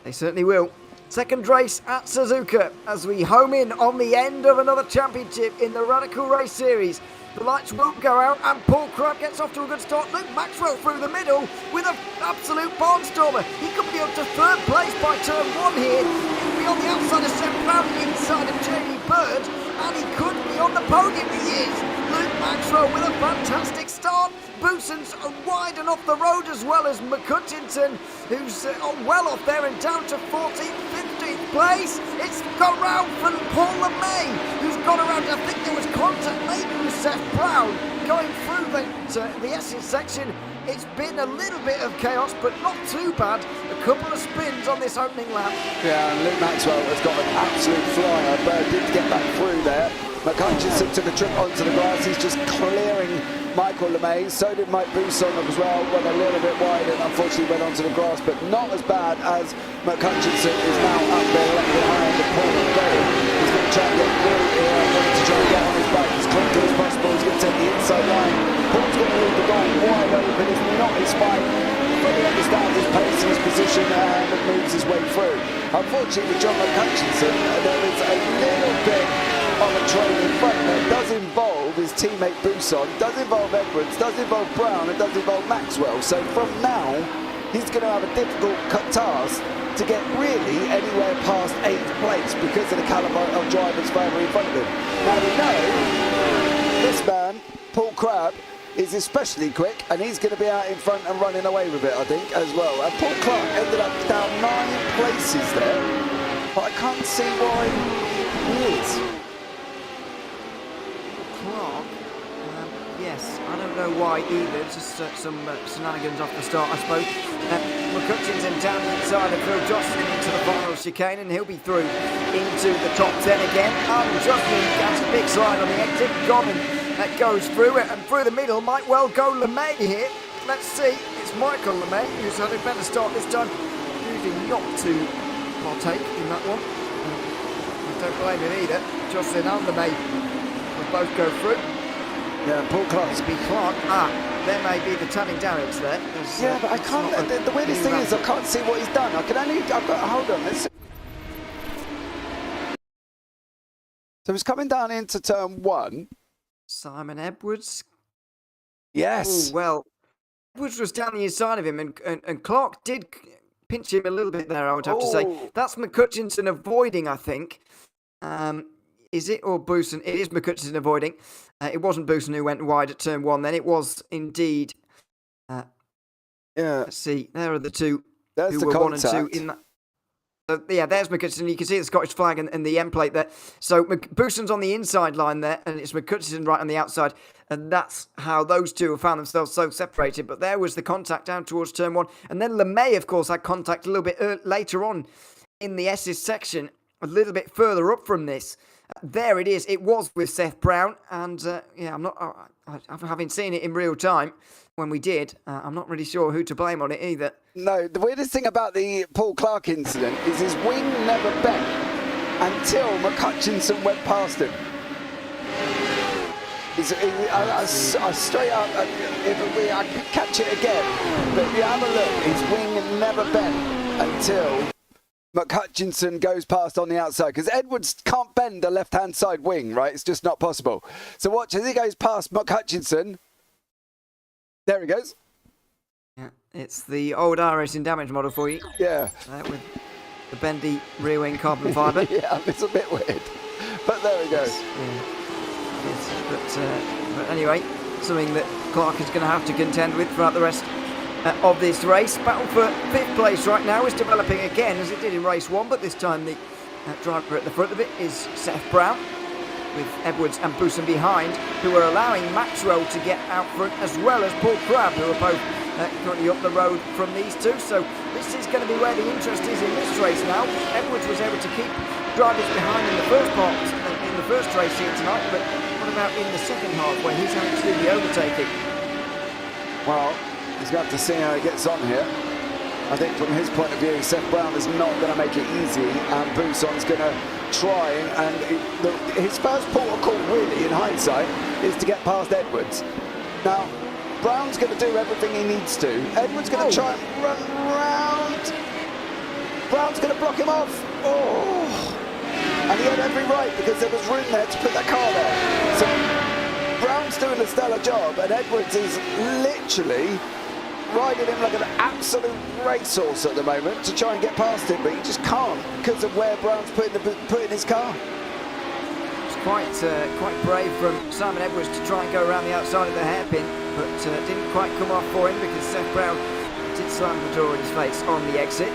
They certainly will. Second race at Suzuka as we home in on the end of another championship in the Radical Race Series. The lights won't go out, and Paul Crabb gets off to a good start. Luke Maxwell through the middle with an absolute barnstormer. He could be up to third place by turn 1 here. He could be on the outside of Seth Brown, inside of Jamie Bird, and he could be on the podium. He is. Luke Maxwell with a fantastic start. Boosson's wide and off the road, as well as McCutcheon, who's well off there and down to 14th, 15th place. It's got round from Paul LeMay, who's got around. I think there was contact maybe with Seth Brown going through the Essex section. It's been a little bit of chaos, but not too bad. A couple of spins on this opening lap. Yeah, and Luke Maxwell has got an absolute flyer. Bird did get back through there. McCutcheon took a trip onto the grass. He's just clearing Michael LeMay. So did Mike Bousson as well. Went a little bit wide and unfortunately went onto the grass, but not as bad as McCutcheon is now up there left behind the Paul LeMay. He's going to try and get through here. To try and get on his bike as quickly as possible. He's going to take the inside line. Paul's going to leave the line wide open. It's not his fight. But he understands his pace and his position and moves his way through. Unfortunately with John McCutcheon, there is a little bit on a train in front that does involve his teammate Bousson, does involve Edwards, does involve Brown, and does involve Maxwell. So from now, he's going to have a difficult task to get really anywhere past 8th place because of the calibre of drivers further in front of him. Now we know this man, Paul Crabb, is especially quick, and he's going to be out in front and running away with it, I think, as well. And Paul Clark ended up down 9 places there, but I can't see why he is. Clark, yes, I don't know why either. Just some shenanigans off the start, I suppose. McCutcheon down the inside of Phil Johnson into the final chicane, and he'll be through into the top 10 again. Johnson gets a big slide on the exit. Godden that goes through it, and through the middle might well go LeMay here. Let's see. It's Michael LeMay who's had a better start this time, choosing not to partake in that one. I don't blame him either. Jocelyn and LeMay will both go through. Yeah, Paul Clark. It's be Clark. There may be the turning damage there. Yeah, but I can't. The weirdest thing is I can't see what he's done. I've got. Hold on. So he's coming down into turn 1. Simon Edwards. Yes. Ooh, well, Edwards was down the inside of him, and Clark did pinch him a little bit there, I would have to say. That's McCutcheon avoiding, I think. Is it, or Bousson? It is McCutcheon avoiding. It wasn't Bousson who went wide at turn 1 then. It was indeed. Yeah. Let's see. There are the two There's who the were contact. 1 and 2 in that. So, yeah, there's McCutcheon. You can see the Scottish flag and the end plate there. So Bousson's on the inside line there, and it's McCutcheon right on the outside. And that's how those two have found themselves so separated. But there was the contact down towards turn 1. And then LeMay, of course, had contact a little bit later on in the S's section, a little bit further up from this. There it is. It was with Seth Brown. And, yeah, having seen it in real time when we did, I'm not really sure who to blame on it either. No, the weirdest thing about the Paul Clark incident is his wing never bent until McCutcheon went past him. I straight up, I could catch it again, but if you have a look, his wing never bent until McHutchinson goes past on the outside because Edwards can't bend the left-hand side wing, right? It's just not possible. So watch as he goes past McHutchinson. There he goes. Yeah, it's the old RS in damage model for you. Yeah. With the bendy rear wing carbon fibre. Yeah, it's a bit weird. But there we go. But anyway, something that Clark is going to have to contend with throughout the rest of this race. Battle for 5th place right now is developing again as it did in race 1, but this time the driver at the front of it is Seth Brown, with Edwards and Bousson behind, who are allowing Maxwell to get out front, as well as Paul Crabb, who are both currently up the road from these two. So this is going to be where the interest is in this race now. Edwards was able to keep drivers behind in the first part, in the first race here tonight, but what about in the second half where he's having to do the overtaking? Well, he's going to have to see how he gets on here. I think from his point of view, Seth Brown is not going to make it easy, and Bousson's going to try, and his first port of call really in hindsight is to get past Edwards. Now Brown's going to do everything he needs to. Edwards going to try and run round. Brown's going to block him off. Oh, and he had every right because there was room there to put that car there. So Brown's doing a stellar job, and Edwards is literally riding him like an absolute racehorse at the moment to try and get past him, but he just can't because of where Brown's putting his car. It's quite brave from Simon Edwards to try and go around the outside of the hairpin, but didn't quite come off for him because Seth Brown did slam the door in his face on the exit.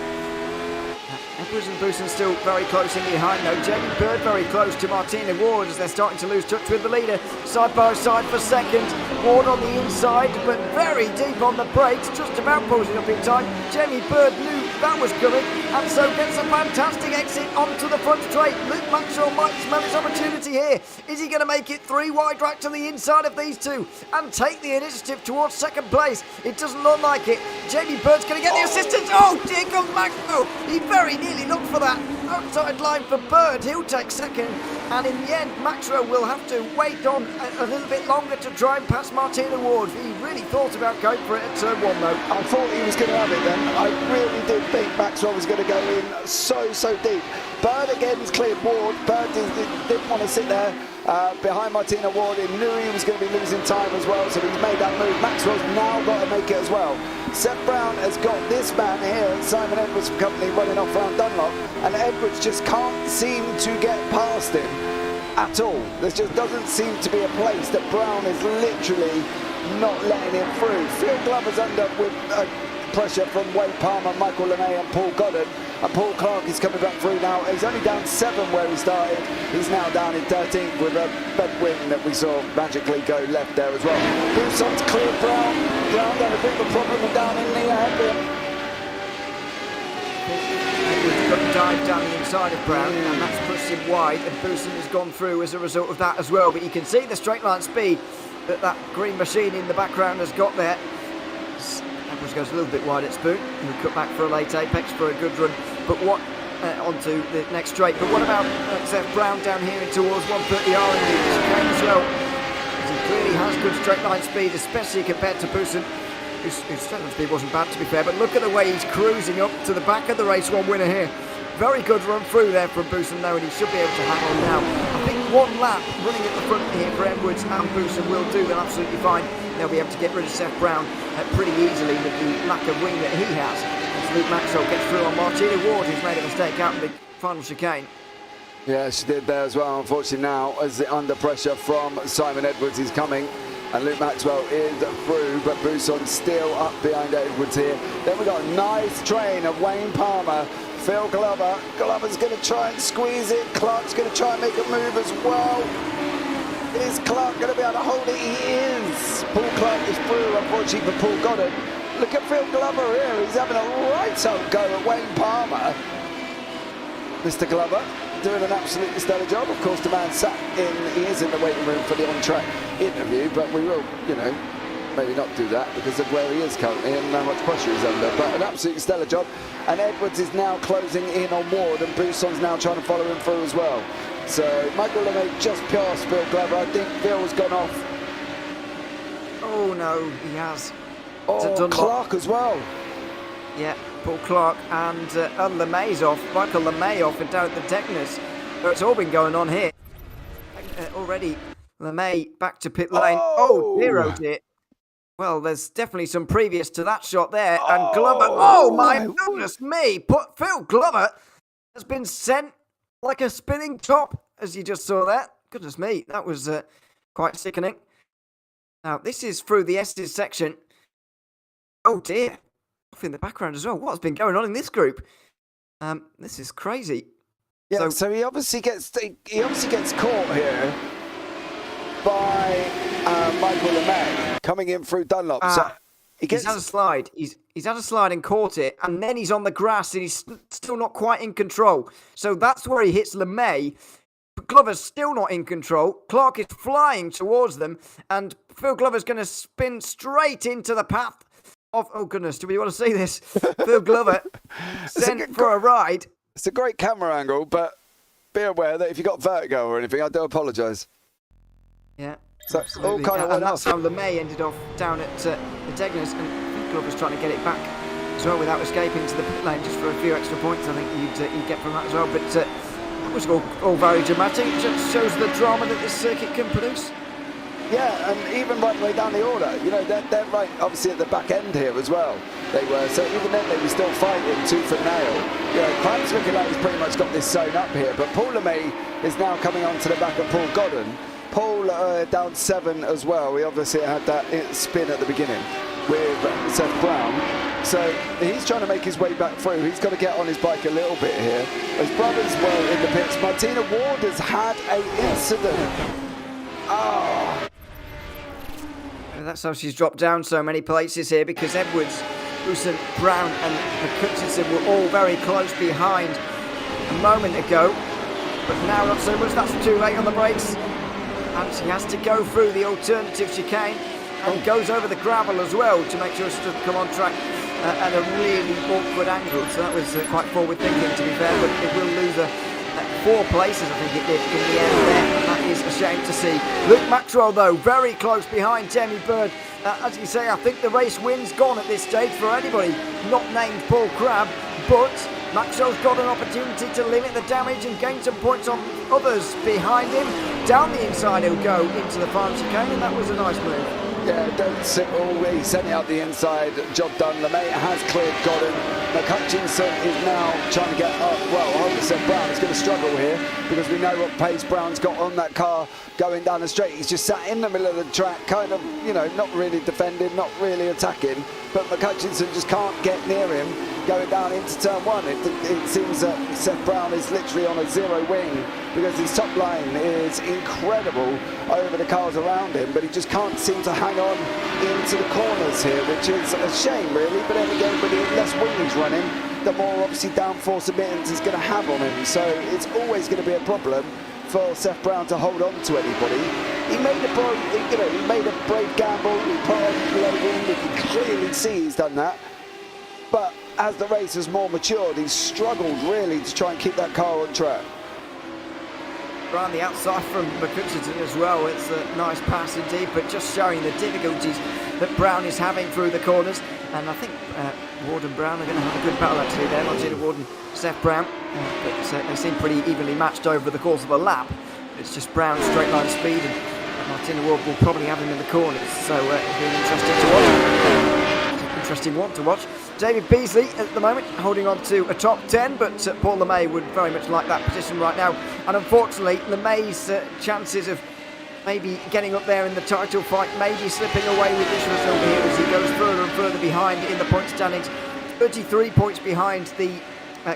Edwards and Bousson still very close in behind though. Jamie Bird very close to Martina Ward as they're starting to lose touch with the leader. Side by side for second. Ward on the inside, but very deep on the brakes, just about pulling up in time. Jamie Bird knew that was coming, and so gets a fantastic exit onto the front straight. Luke Maxwell might smell his opportunity here. Is he going to make it 3 wide right to the inside of these two and take the initiative towards second place? It doesn't look like it. Jamie Bird's going to get the assistance. Oh, here comes Maxwell. He very nearly looked for that outside line for Bird. He'll take second, and in the end Maxwell will have to wait on a little bit longer to try and pass Martina Ward. He really thought about going for it at turn 1 though. I thought he was going to have it then. I really did think Maxwell was going to go in so deep. Bird again's cleared Ward. Bird didn't want to sit there behind Martina Ward. He knew he was going to be losing time as well, so he's made that move. Maxwell's now got to make it as well. Seth Brown has got this man here, Simon Edwards from Company, running off round Dunlop, and Edwards just can't seem to get past him at all. There just doesn't seem to be a place that Brown is literally not letting him through. Phil Glover's under with pressure from Wayne Palmer, Michael LeMay and Paul Goddard, and Paul Clark is coming back through now. He's only down 7 where he started. He's now down in 13th with a bed wing that we saw magically go left there as well. Bousson's clear Brown. Brown had a bit of a problem down in the hairpin. Edwards got a dive down the inside of Brown, and that's pushed him wide, and Bousson has gone through as a result of that as well. But you can see the straight line speed that green machine in the background has got there. Edwards goes a little bit wide at Spoon. He'll cut back for a late apex for a good run, but what onto the next straight. But what about Seth Brown down here in towards 130R in the chicane as well? He clearly has good straight line speed, especially compared to Bousson, whose straight line speed wasn't bad to be fair. But look at the way he's cruising up to the back of the race 1 winner here. Very good run through there from Bousson though, and he should be able to hang on now. I think 1 lap running at the front here for Edwards and Bousson will do them absolutely fine. They'll be able to get rid of Seth Brown pretty easily with the lack of wing that he has. As Luke Maxwell gets through on Martina Ward, who's made a mistake out in the final chicane. Yeah, she did there as well. Unfortunately now, as under pressure from Simon Edwards is coming, and Luke Maxwell is through, but Bousson's still up behind Edwards here. Then we've got a nice train of Wayne Palmer, Phil Glover. Glover's going to try and squeeze it. Clark's going to try and make a move as well. Is Clark going to be able to hold it? He is. Paul Clark is through, unfortunately for Paul Goddard. Look at Phil Glover here. He's having a right old go at Wayne Palmer. Mr. Glover doing an absolutely stellar job. Of course, the man he is in the waiting room for the on-track interview, but we will, maybe not do that because of where he is currently and how much pressure he's under. But an absolutely stellar job. And Edwards is now closing in on Ward, and Bousson's now trying to follow him through as well. So Michael LeMay just past Phil Glover. I think Phil's gone off. Oh no, he has. Oh, Clark as well. Yeah, Paul Clark and LeMay's off. Michael LeMay off and down at the Degners. So it's all been going on here. Already, LeMay back to pit lane. Oh dear. Well, there's definitely some previous to that shot there. And Glover, oh my goodness me. Phil Glover has been sent like a spinning top, as you just saw that. Goodness me, that was quite sickening. Now, this is through the S's section. Oh dear. Off in the background as well. What's been going on in this group? This is crazy. Yeah, so he obviously gets caught here by Michael LeMay coming in through Dunlop. So he's had a slide. He's had a slide and caught it, and then he's on the grass and he's still not quite in control. So that's where he hits LeMay. Glover's still not in control. Clark is flying towards them, and Phil Glover's going to spin straight into the path of... Oh, goodness, do we want to see this? Phil Glover sent for a ride. It's a great camera angle, but be aware that if you got vertigo or anything, I do apologise. Yeah, so absolutely. All kind of and that's how LeMay ended off down at the Degners, and Phil Glover's trying to get it back as well without escaping to the pit lane, just for a few extra points I think you'd get from that as well. But it was all very dramatic. It just shows the drama that this circuit can produce. Yeah, and even right the way down the order, you know, they're right obviously at the back end here as well. They were, so even then they were still fighting tooth and nail. You know, Cramp's looking like he's pretty much got this sewn up here, but Paul LeMay is now coming on to the back of Paul Godden. Paul down 7 as well. He obviously had that spin at the beginning with Seth Brown. So he's trying to make his way back through. He's got to get on his bike a little bit here. His brothers were in the pits. Martina Ward has had an incident. Oh. That's how she's dropped down so many places here, because Edwards, Wilson, Brown and Hutchinson were all very close behind a moment ago. But now not so much. That's too late on the brakes. And she has to go through the alternative chicane and goes over the gravel as well to make sure she doesn't come on track at a really awkward angle. So that was quite forward thinking, to be fair, but it will lose her 4 places, I think it did, in the end there. And that is a shame to see. Luke Maxwell, though, very close behind Jamie Bird. As you say, I think the race win's gone at this stage for anybody not named Paul Crabb, but Maxwell's got an opportunity to limit the damage and gain some points on others behind him. Down the inside he'll go into the final chicane, and that was a nice move. Yeah, don't sit all he sent it out the inside. Job done. LeMay has cleared Godden. Hutchinson is now trying to get up. Well, obviously Brown is going to struggle here because we know what pace Brown's got on that car going down the straight. He's just sat in the middle of the track, kind of, you know, not really defending, not really attacking. But McHutchinson just can't get near him going down into turn 1. It seems that Seth Brown is literally on a zero wing because his top line is incredible over the cars around him, but he just can't seem to hang on into the corners here, which is a shame really. But then again, with the less wing he's running, the more obviously downforce emittance he's going to have on him. So it's always going to be a problem for Seth Brown to hold on to anybody. He made a brave gamble. He put on Logan. We can clearly see he's done that. But as the race has more matured, he's struggled really to try and keep that car on track. Around the outside from McHutchinson as well. It's a nice pass indeed, but just showing the difficulties that Brown is having through the corners. And I think Ward and Brown are going to have a good battle actually there. Martina Ward and Seth Brown. But they seem pretty evenly matched over the course of a lap. It's just Brown's straight line speed, and Martina Ward will probably have him in the corners. So it'll be an interesting one to watch. David Beasley at the moment holding on to a top 10, but Paul LeMay would very much like that position right now. And unfortunately, LeMay's chances of maybe getting up there in the title fight may be slipping away with this result here as he goes further and further behind in the point standings. 33 points behind the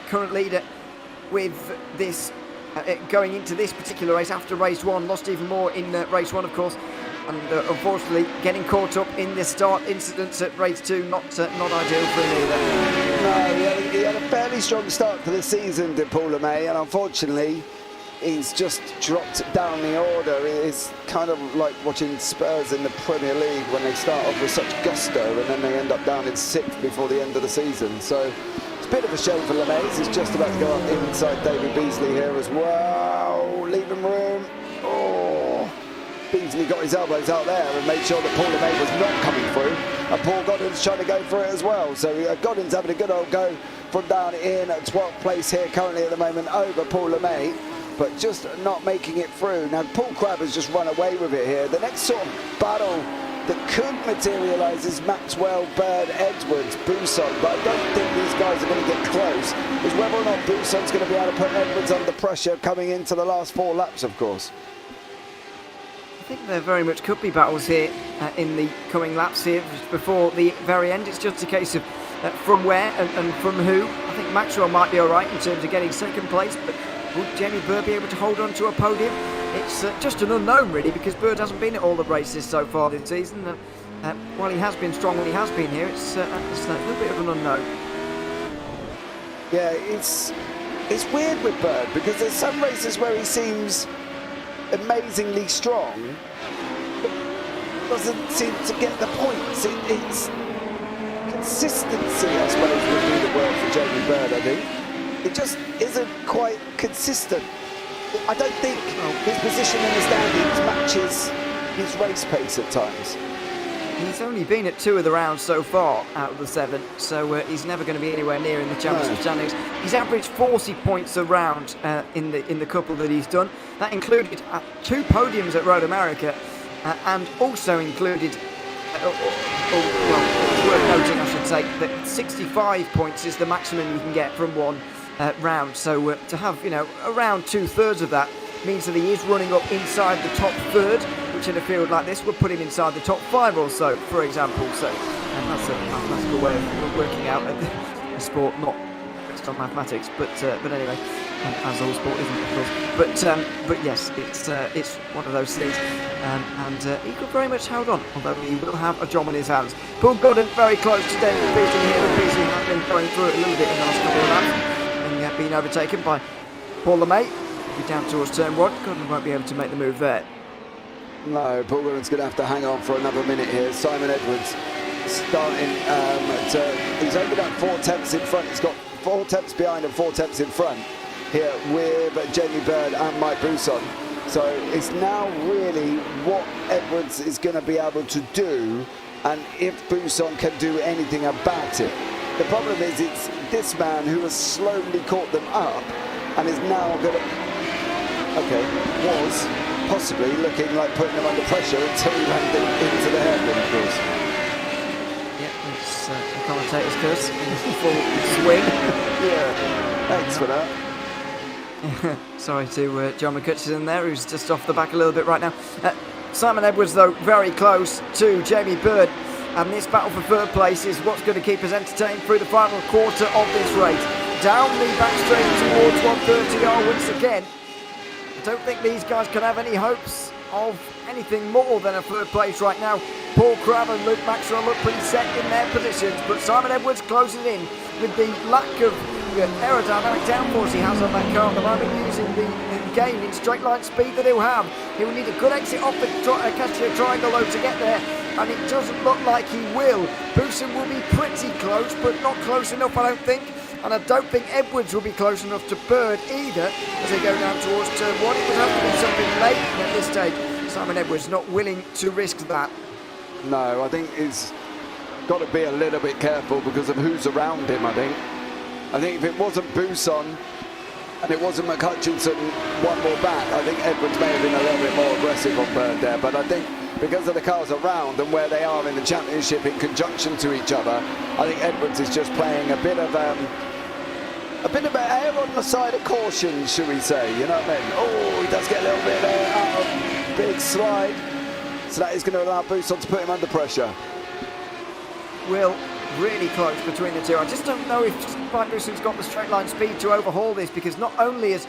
current leader with this going into this particular race after race 1. Lost even more in race 1, of course. And unfortunately, getting caught up in the start incidents at race 2, not ideal for him either. No, he had a fairly strong start to the season, did Paul LeMay, and unfortunately, he's just dropped down the order. It's kind of like watching Spurs in the Premier League when they start off with such gusto and then they end up down in 6th before the end of the season. So it's a bit of a shame for LeMay. He's just about to go up inside David Beasley here as well, leaving room. Oh. Beasley got his elbows out there and made sure that Paul LeMay was not coming through. And Paul Godwin's trying to go for it as well. So Godwin's having a good old go from down in 12th place here currently at the moment over Paul LeMay, but just not making it through. Now Paul Crabb has just run away with it here. The next sort of battle that could materialise is Maxwell, Bird, Edwards, Buson, but I don't think these guys are going to get close. Is whether or not Buson's going to be able to put Edwards under pressure coming into the last 4 laps, of course. I think there very much could be battles here in the coming laps here before the very end. It's just a case of from where and from who. I think Maxwell might be all right in terms of getting second place, but would Jamie Bird be able to hold on to a podium? It's just an unknown, really, because Bird hasn't been at all the races so far this season. While he has been strong when he has been here, it's a little bit of an unknown. Yeah, it's weird with Bird, because there's some races where he seems amazingly strong, but doesn't seem to get the points. It's consistency, I suppose, would be the word for Jamie Bird, I think. It just isn't quite consistent. I don't think his position in the standings matches his race pace at times. He's only been at 2 of the rounds so far out of the 7, so he's never going to be anywhere near in the championship standings. He's averaged 40 points a round in the couple that he's done. That included 2 podiums at Road America, and also included, it's worth noting, I should say, that 65 points is the maximum you can get from one round. So to have, around 2/3 of that means that he is running up inside the top third, which in a field like this would put him inside the top 5 or so, for example. So that's a mathematical way of working out a sport not based on mathematics, but anyway, as all sport isn't, of course. But yes, it's one of those things, and he could very much hold on, although he will have a job in his hands. Paul Godwin very close to David Beasley here, and Beasley has been going through it a little bit in the last couple of laps, and being overtaken by Paul LeMay. Be down towards turn 1. Godwin won't be able to make the move there. No, Paul Godwin's going to have to hang on for another minute here. Simon Edwards starting he's only got 4 tenths in front. He's got 4 tenths behind and 4 tenths in front here with Jamie Bird and Mike Buson. So it's now really what Edwards is going to be able to do, and if Buson can do anything about it. The problem is it's this man who has slowly caught them up and is now going to, was possibly looking like putting them under pressure until he landed into the hairpin, of course. Yeah, it's the commentator's curse in full swing. Yeah, thanks for that. Sorry to John McCutcheon there, who's just off the back a little bit right now. Simon Edwards, though, very close to Jamie Bird. And this battle for third place is what's going to keep us entertained through the final quarter of this race. Down the back straight towards 130 once again. I don't think these guys can have any hopes of anything more than a third place right now. Paul Crabb and Luke Maxwell look pretty set in their positions, but Simon Edwards closes in with the lack of aerodynamic downforce he has on that car at the moment, using the gain in straight line speed that he'll have. He will need a good exit off the Castillo triangle though to get there, and it doesn't look like he will. Buson will be pretty close, but not close enough, I don't think. And I don't think Edwards will be close enough to Bird either as they go down towards turn 1. It would have to be something late at this stage. Simon Edwards not willing to risk that. No, I think he's got to be a little bit careful because of who's around him, I think. I think if it wasn't Buson and it wasn't McCutcheon one more back, I think Edwards may have been a little bit more aggressive on Bird there. But I think because of the cars around and where they are in the championship in conjunction to each other, I think Edwards is just playing a bit of air on the side of caution, should we say, you know what I mean? Oh, he does get a little bit out of big slide. So that is going to allow Buson to put him under pressure. Will, really close between the two. I just don't know if Mike Buson's got the straight line speed to overhaul this, because not only has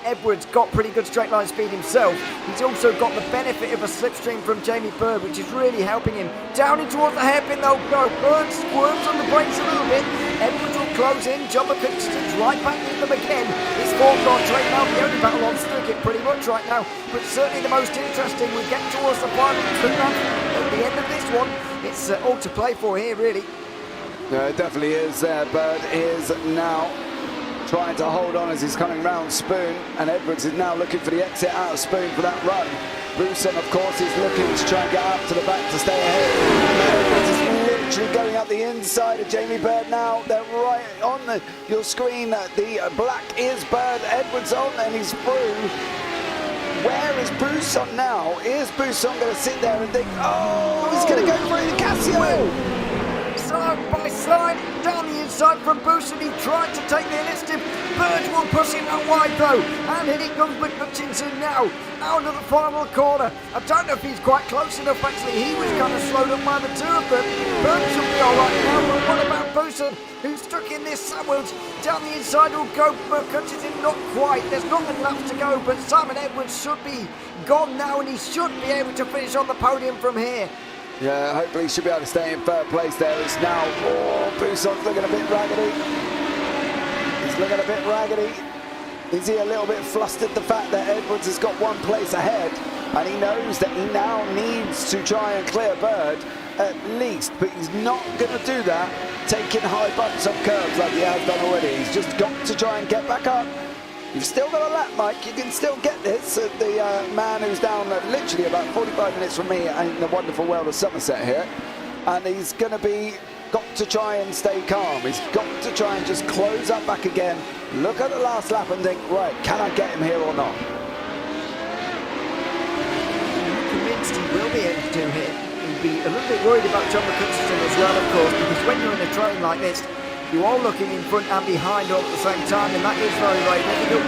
Edwards got pretty good straight line speed himself, he's also got the benefit of a slipstream from Jamie Bird, which is really helping him. Down in towards the hairpin though, Bird squirms on the brakes a little bit. Edwards will close in, John McCutcheon's right back with them again. It's foregone straight now, the only battle on circuit pretty much right now, but certainly the most interesting. We get towards the final at the end of this one. It's all to play for here, really. Yeah, it definitely is. Bird is now trying to hold on as he's coming round Spoon, and Edwards is now looking for the exit out of Spoon for that run. Buson, of course, is looking to try and get up to the back to stay ahead. Edwards is literally going up the inside of Jamie Bird now. They're right on your screen. The black is Bird. Edwards on, and he's through. Where is Buson now? Is Buson going to sit there and think, oh, he's going to go through the Casio? Side by side, down the inside from Buson. He tried to take the initiative. Bird will push him out wide though. And here comes McNutchinson now, out of the final corner. I don't know if he's quite close enough actually. He was kind of slowed up by the two of them. Bird should be alright now, but what about Buson, who's stuck in this sandwich? Down the inside will go McNutchinson, not quite. There's not many laps to go, but Simon Edwards should be gone now and he should be able to finish on the podium from here. Yeah, hopefully he should be able to stay in third place there. It's now, Buson's looking a bit raggedy. He's looking a bit raggedy. Is he a little bit flustered the fact that Edwards has got one place ahead and he knows that he now needs to try and clear Bird at least, but he's not going to do that taking high bumps up curves like he has done already. He's just got to try and get back up. You've still got a lap, Mike. You can still get this. The man who's down literally about 45 minutes from me in the wonderful world of Somerset here. And he's going to be got to try and stay calm. He's got to try and just close up back again. Look at the last lap and think, right, can I get him here or not? I'm convinced he will be able to do here. He'll be a little bit worried about John McCutcheon as well, of course, because when you're in a train like this, you are looking in front and behind all at the same time, and that is very, very difficult.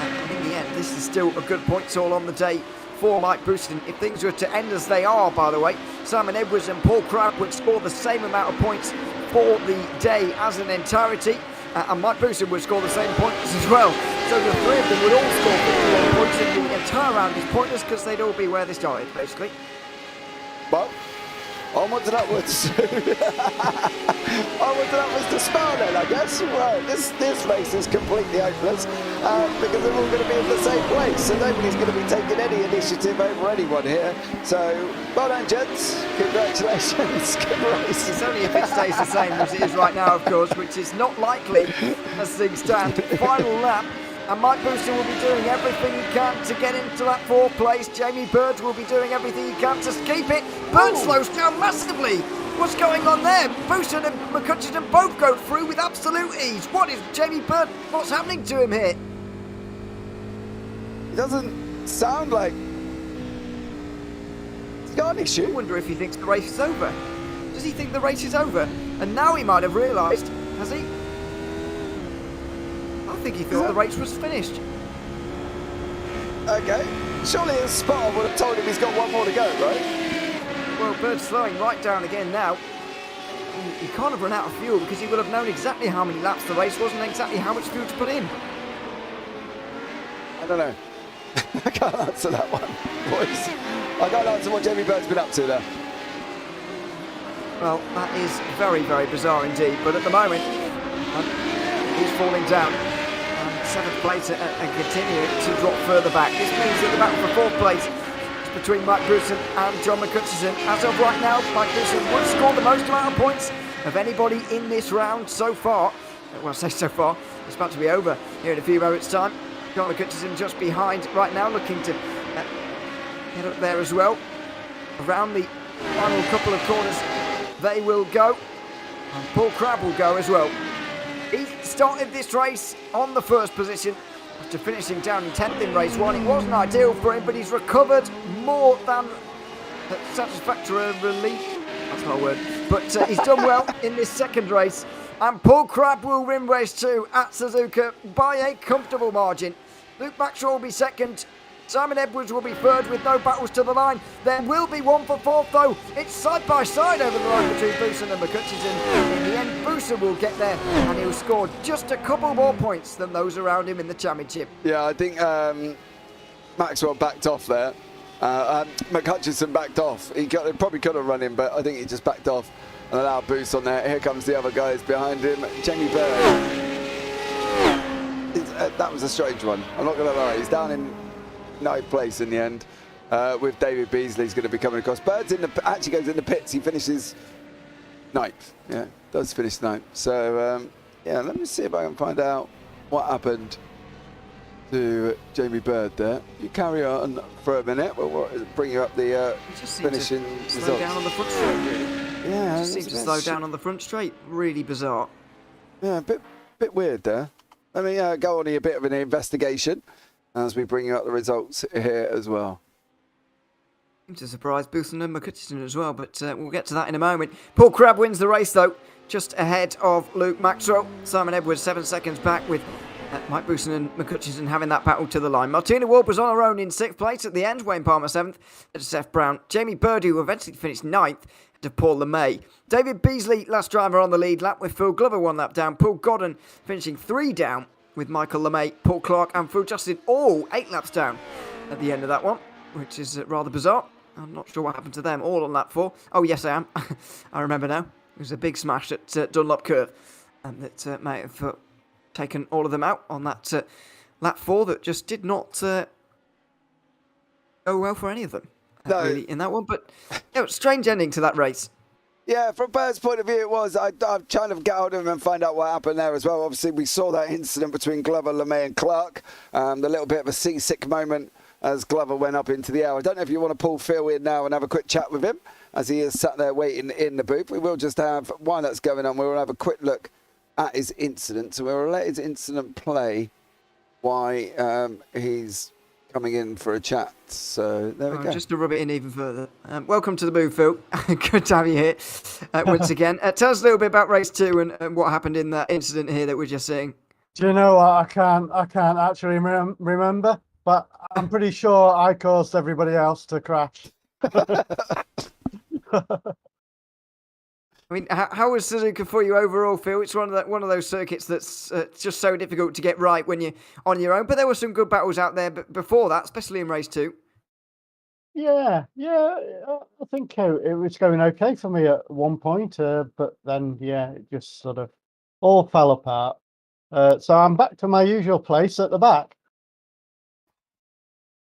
And in the end, this is still a good points all on the day for Mike Buson. If things were to end as they are, by the way, Simon Edwards and Paul Crabb would score the same amount of points for the day as an entirety, and Mike Buson would score the same points as well. So the three of them would all score 51 points, and the entire round is pointless because they'd all be where they started, basically. Well, onwards and upwards. Onwards and upwards to Spa then, I guess. Right, this race is completely hopeless because they're all going to be in the same place, so nobody's going to be taking any initiative over anyone here. So, well done, gents. Congratulations. Good race. It's only if it stays the same as it is right now, of course, which is not likely as things stand. Final lap. And Mike Buson will be doing everything he can to get into that fourth place. Jamie Bird will be doing everything he can to keep it. Bird slows down massively. What's going on there? Buson and McCutcheon both go through with absolute ease. What is Jamie Bird? What's happening to him here? It doesn't sound like he's got an issue. I wonder if he thinks the race is over. Does he think the race is over? And now he might have realised, has he? I think he thought the race was finished. Okay. Surely his spotter would have told him he's got one more to go, right? Well, Bird's slowing right down again now. He can't have run out of fuel because he would have known exactly how many laps the race was and exactly how much fuel to put in. I don't know. I can't answer that one, boys. I can't answer what Jamie Bird's been up to there. Well, that is very, very bizarre indeed. But at the moment, he's falling down. Seventh place and continuing to drop further back. This means that the battle for fourth place is between Mike Buson and John McCutcheon. As of right now, Mike Buson would score the most amount of points of anybody in this round so far. Well, I say so far, it's about to be over here in a few moments' time. John McCutcheon just behind right now, looking to get up there as well. Around the final couple of corners, they will go. And Paul Crabb will go as well. He started this race on the first position after finishing down in 10th in race one. It wasn't ideal for him, but he's recovered more than satisfactorily. That's not a word. But he's done well in this second race. And Paul Crabb will win race two at Suzuka by a comfortable margin. Luke Maxwell will be second. Simon Edwards will be third with no battles to the line. There will be one for fourth though. It's side by side over the line between Buson and McCutcheon. In the end, Buson will get there and he'll score just a couple more points than those around him in the championship. Yeah, I think Maxwell backed off there. McCutcheon backed off. He probably could have run him, but I think he just backed off and allowed Boost on there. Here comes the other guys behind him. Jamie Bird. That was a strange one. I'm not going to lie. He's down in ninth place in the end with David Beasley's going to be coming across. Bird's actually goes in the pits. He finishes ninth. Yeah, does finish ninth. So yeah, let me see if I can find out what happened to Jamie Bird there. You carry on for a minute. We'll bring you up the finishing results. Slow down on the front straight, really. Yeah, Just seemed to slow down on the front straight. Really bizarre. Yeah, a bit weird there. Let me go on a bit of an investigation as we bring you up the results here as well. Seemed to surprise Boutsen and McCutcheon as well, but we'll get to that in a moment. Paul Crabb wins the race, though, just ahead of Luke Maxwell. Simon Edwards 7 seconds back, with Mike Boutsen and McCutcheon having that battle to the line. Martina Wolp was on her own in 6th place at the end. Wayne Palmer 7th, to Seth Brown. Jamie Birdie, who eventually finished 9th, to Paul LeMay. David Beasley, last driver on the lead lap, with Phil Glover 1 lap down. Paul Godden finishing 3 down, with Michael LeMay, Paul Clark and Phil Justin all 8 laps down at the end of that one, which is rather bizarre. I'm not sure what happened to them all on lap 4. Oh, yes, I am. I remember now. It was a big smash at Dunlop Curve that may have taken all of them out on that lap 4 that just did not go well for any of them really in that one. But strange ending to that race. Yeah, from Bert's point of view, it was. I'm trying to get hold of him and find out what happened there as well. Obviously, we saw that incident between Glover, LeMay and Clark. The little bit of a seasick moment as Glover went up into the air. I don't know if you want to pull Phil in now and have a quick chat with him as he is sat there waiting in the booth. We will just have, while that's going on, we'll have a quick look at his incident. So we'll let his incident play while he's coming in for a chat. So there we go. Just to rub it in even further. Welcome to the booth, Phil. Good to have you here once again. Tell us a little bit about race 2 and what happened in that incident here that we're just seeing. Do you know what? I can't actually remember, but I'm pretty sure I caused everybody else to crash. I mean, how was Suzuka for you overall, Phil? It's one of those circuits that's just so difficult to get right when you're on your own. But there were some good battles out there before that, especially in race 2. Yeah. I think it was going okay for me at one point, but then it just sort of all fell apart. So I'm back to my usual place at the back.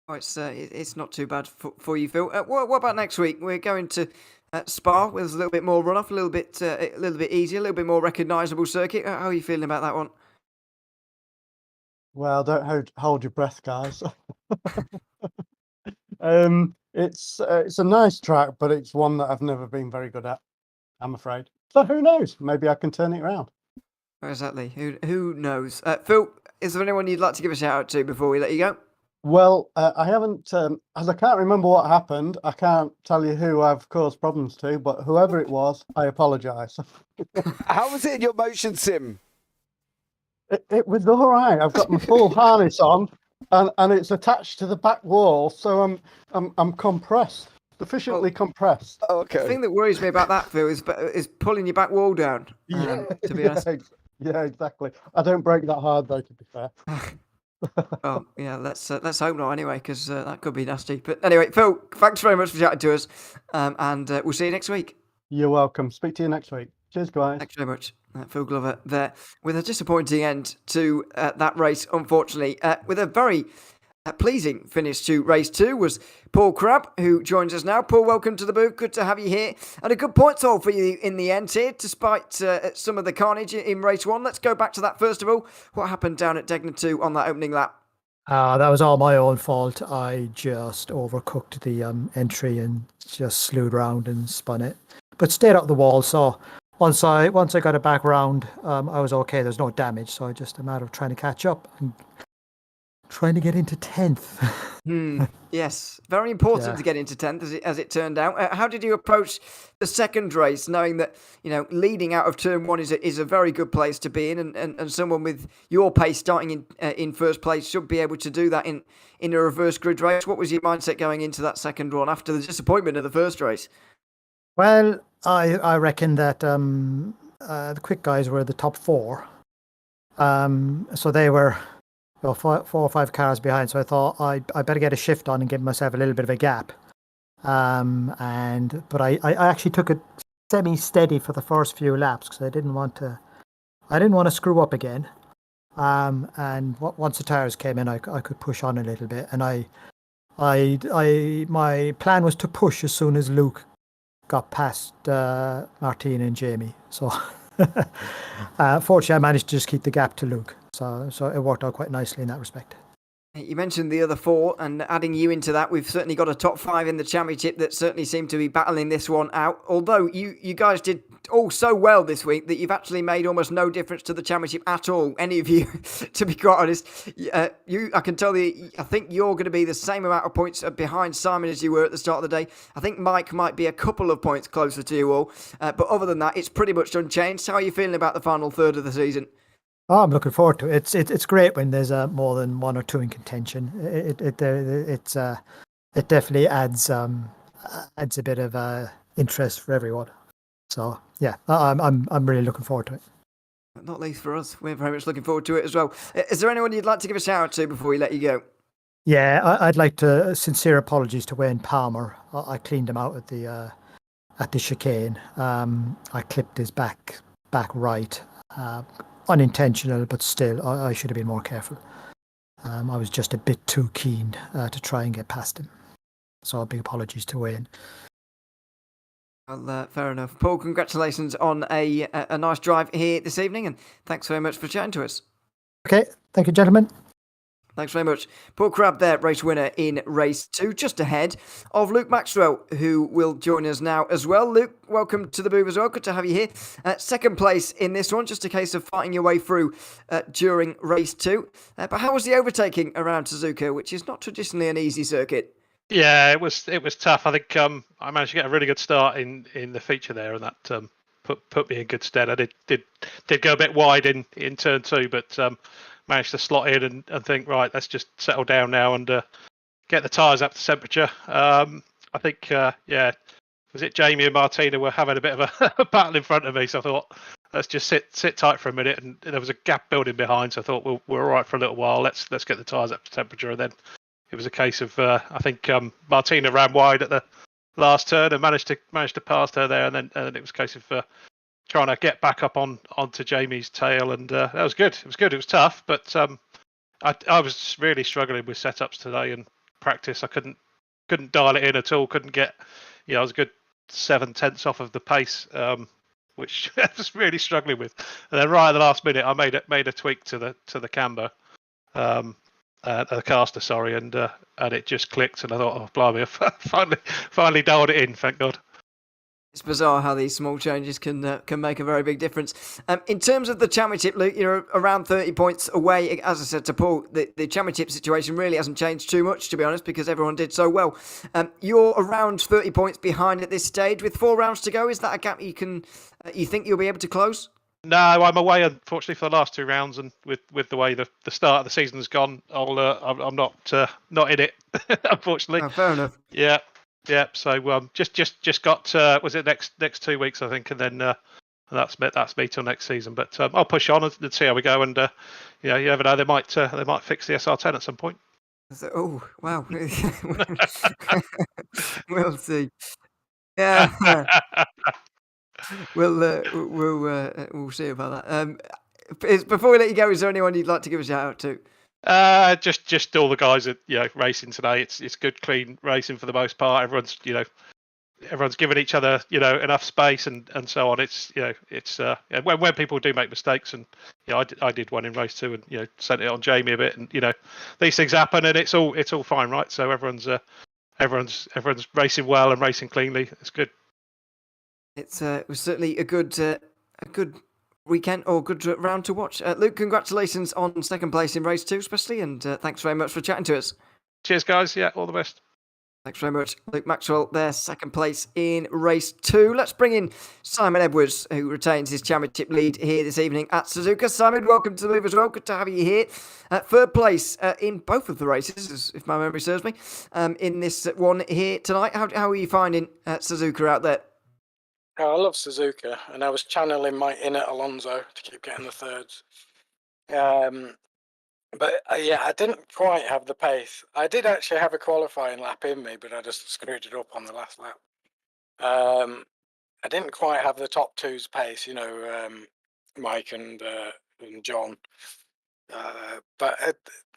Oh, it's not too bad for you, Phil. What about next week? We're going to Spa with a little bit more runoff, a little bit easier, a little bit more recognisable circuit. How are you feeling about that one? Well, don't hold your breath, guys. It's a nice track, but it's one that I've never been very good at, I'm afraid. So who knows? Maybe I can turn it around. Exactly. Who knows? Phil, is there anyone you'd like to give a shout out to before we let you go? Well, I haven't, as I can't remember what happened, I can't tell you who I've caused problems to, but whoever it was, I apologise. How was it in your motion sim? It was all right. I've got my full harness on, and it's attached to the back wall, so I'm compressed, sufficiently compressed. Oh, okay. The thing that worries me about that, Phil, is pulling your back wall down. To be honest. Yeah, exactly. I don't break that hard, though, to be fair. Oh yeah, let's hope not anyway, because that could be nasty. But anyway, Phil, thanks very much for chatting to us, and we'll see you next week. You're welcome. Speak to you next week. Cheers, guys. Thanks very much. Phil Glover there with a disappointing end to that race, unfortunately. With a very pleasing finish to race 2 was Paul Crabb, who joins us now. Paul, welcome to the booth. Good to have you here. And a good point haul for you in the end here, despite some of the carnage in race 1. Let's go back to that first of all. What happened down at Degner 2 on that opening lap? That was all my own fault. I just overcooked the entry and just slewed around and spun it, but stayed up the wall. So once I got it back round, I was okay. There's no damage, so it's just a matter of trying to catch up and trying to get into 10th. Yes, very important to get into 10th as it turned out. How did you approach the second race, knowing that leading out of turn 1 is a very good place to be in, and someone with your pace starting in first place should be able to do that in a reverse grid race? What was your mindset going into that second one after the disappointment of the first race? Well, I reckon that the quick guys were the top 4, so they were 4 or 5 cars behind, so I thought I better get a shift on and give myself a little bit of a gap. But I actually took it semi-steady for the first few laps because I didn't want to screw up again. And once the tires came in, I could push on a little bit, and my plan was to push as soon as Luke got past Martina and Jamie. So fortunately, I managed to just keep the gap to Luke. So it worked out quite nicely in that respect. You mentioned the other four, and adding you into that, we've certainly got a top five in the championship that certainly seem to be battling this one out. Although you guys did all so well this week that you've actually made almost no difference to the championship at all. Any of you, to be quite honest, I can tell you, I think you're going to be the same amount of points behind Simon as you were at the start of the day. I think Mike might be a couple of points closer to you all, but other than that, it's pretty much unchanged. How are you feeling about the final third of the season? Oh, I'm looking forward to it. It's great when there's more than one or two in contention. It definitely adds a bit of interest for everyone. So yeah, I'm really looking forward to it. Not least for us, we're very much looking forward to it as well. Is there anyone you'd like to give a shout out to before we let you go? Yeah, I'd like to sincere apologies to Wayne Palmer. I cleaned him out at the chicane. I clipped his back right. Unintentional, but still, I should have been more careful. I was just a bit too keen to try and get past him. So big apologies to Wayne. Well, fair enough. Paul, congratulations on a nice drive here this evening, and thanks very much for chatting to us. Okay, thank you, gentlemen. Thanks very much. Paul Crabb there, race winner in race 2, just ahead of Luke Maxwell, who will join us now as well. Luke, welcome to the booth as well. Good to have you here. Second place in this one, just a case of fighting your way through during race 2. But how was the overtaking around Suzuka, which is not traditionally an easy circuit? Yeah, it was tough. I think I managed to get a really good start in the feature there, and that put me in good stead. I did go a bit wide in turn 2, but managed to slot in and think, right, let's just settle down now and get the tyres up to temperature. I think, was it Jamie and Martina were having a bit of a battle in front of me, so I thought, let's just sit tight for a minute. And there was a gap building behind, so I thought, we're all right for a little while. Let's get the tyres up to temperature. And then it was a case of, I think Martina ran wide at the last turn and managed to pass her there, and then it was a case of trying to get back up onto Jamie's tail, and that was good. It was tough, but I was really struggling with setups today and practice. I couldn't dial it in at all. Couldn't get, I was a good 7/10 off of the pace, which I was really struggling with. And then right at the last minute, I made a tweak to the camber, the caster, sorry, and it just clicked, and I thought, oh blimey, I finally dialed it in. Thank God. It's bizarre how these small changes can make a very big difference. In terms of the championship, Luke, you're around 30 points away. As I said to Paul, the championship situation really hasn't changed too much, to be honest, because everyone did so well. You're around 30 points behind at this stage with 4 rounds to go. Is that a gap you think you'll be able to close? No, I'm away, unfortunately, for the last 2 rounds, and with the way the start of the season's gone, I'm not in it, unfortunately. Oh, fair enough. Yeah. Yeah, so just got was it next 2 weeks, I think, and then that's me till next season. But I'll push on and see how we go, and you never know, they might fix the SR10 at some point. So, oh wow, we'll see. Yeah, we'll see about that. Before we let you go, is there anyone you'd like to give a shout out to? Just all the guys that racing today. It's good, clean racing for the most part. Everyone's giving each other enough space and so on. It's when people do make mistakes, and I did one in race 2 and sent it on Jamie a bit, and these things happen, and it's all fine, right? So everyone's racing well and racing cleanly. It's good. It was certainly a good weekend or good round to watch. Luke, congratulations on second place in race 2 especially, and thanks very much for chatting to us. Cheers guys, yeah, all the best. Thanks very much. Luke Maxwell there, second place in race 2. Let's bring in Simon Edwards, who retains his championship lead here this evening at Suzuka. Simon, welcome to the move as well. Good to have you here. Third place in both of the races, if my memory serves me, in this one here tonight. How are you finding Suzuka out there? Oh, I love Suzuka, and I was channeling my inner Alonso to keep getting the thirds. But I didn't quite have the pace. I did actually have a qualifying lap in me, but I just screwed it up on the last lap. I didn't quite have the top two's pace, Mike and John. But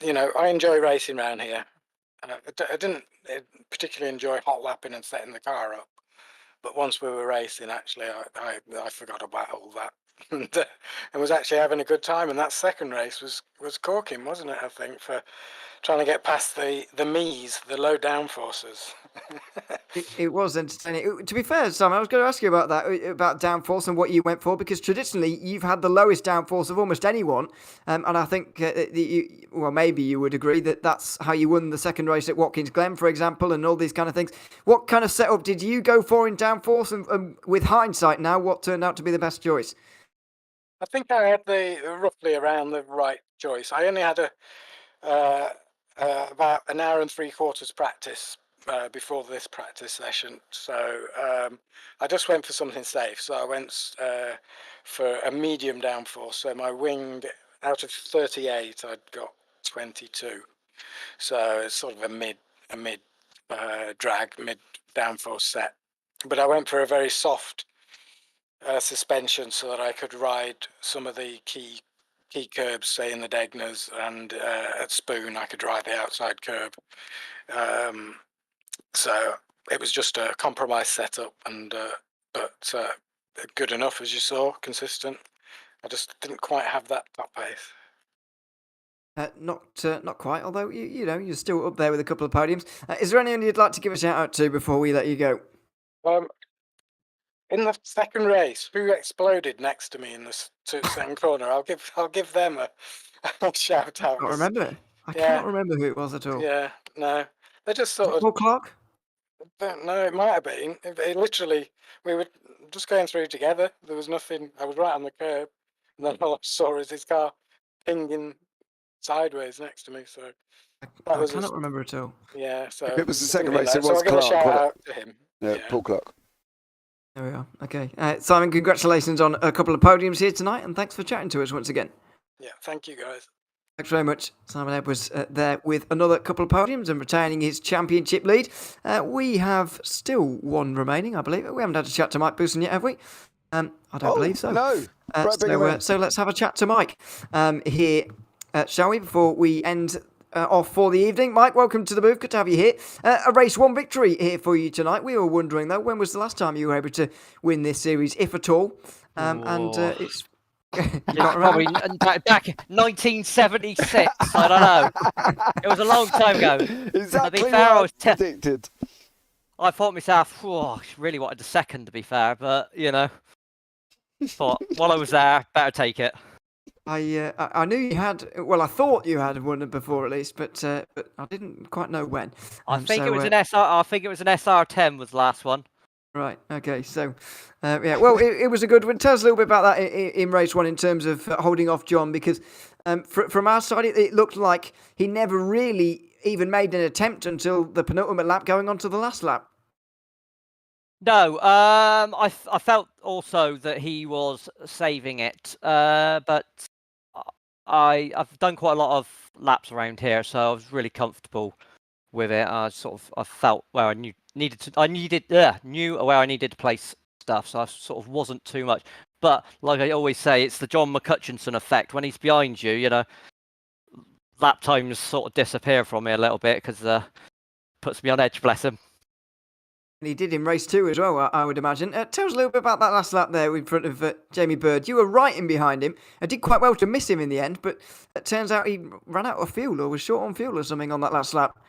I enjoy racing around here. I didn't particularly enjoy hot lapping and setting the car up. But once we were racing, actually, I forgot about all that and was actually having a good time. And that second race was corking, wasn't it? I think for trying to get past the me's, the low downforces. It was entertaining. To be fair, Sam, I was going to ask you about that, about downforce and what you went for, because traditionally you've had the lowest downforce of almost anyone, and I think maybe you would agree that that's how you won the second race at Watkins Glen, for example, and all these kind of things. What kind of setup did you go for in downforce, and with hindsight now, what turned out to be the best choice? I think I had roughly around the right choice. I only had about an hour and 3/4 practice before this practice session, so I just went for something safe. So I went for a medium downforce. So my wing, out of 38, I'd got 22. So it's sort of a mid drag, mid downforce set. But I went for a very soft suspension so that I could ride some of the key curbs, say in the Degners, and at Spoon I could ride the outside curb. So it was just a compromise setup, and but good enough, as you saw, consistent. I just didn't quite have that top pace. Not quite, although you're still up there with a couple of podiums. Is there anyone you'd like to give a shout out to before we let you go? In the second race, who exploded next to me in the second corner? I'll give them a shout out. I can't remember. I cannot remember who it was at all. Yeah, no, they just sort of. Paul Clark? No, it might have been. It literally, we were just going through together. There was nothing. I was right on the curb, and then all I saw is his car pinging sideways next to me. So I cannot remember at all. Yeah, so If it was the second race, it so was I'll give a Clark. shout out to him. Yeah, Paul Clark. There we are. Okay. Simon, congratulations on a couple of podiums here tonight, and thanks for chatting to us once again. Yeah, thank you, guys. Thanks very much. Simon Edwards there with another couple of podiums and retaining his championship lead. We have still one remaining, I believe. We haven't had a chat to Mike Bousson yet, have we? I don't believe so. No. So let's have a chat to Mike here, shall we, before we end off for the evening. Mike, welcome to the booth. Good to have you here. A race one victory here for you tonight. We were wondering, though, when was the last time you were able to win this series, if at all? And it's... Probably back 1976. I don't know. It was a long time ago. Exactly. To be fair, I was predicted. I thought myself, I really wanted a second, to be fair, but thought while I was there, better take it. I knew you had. Well, I thought you had won it before at least, but I didn't quite know when. I think it was an SR. I think it was an SR10 was the last one. Right. Okay. So, well, it was a good one. Tell us a little bit about that in race one in terms of holding off John, because from our side, it looked like he never really even made an attempt until the penultimate lap, going on to the last lap. No, I felt also that he was saving it, but I've done quite a lot of laps around here, so I was really comfortable with it. I felt where I knew where I needed to place stuff, so I sort of wasn't too much. But like I always say, it's the John McCutcheon effect. When he's behind you, lap times sort of disappear from me a little bit because puts me on edge. Bless him. And he did in race two as well, I would imagine. Tell us a little bit about that last lap there in front of Jamie Bird. You were right in behind him. I did quite well to miss him in the end, but it turns out he ran out of fuel or was short on fuel or something on that last lap.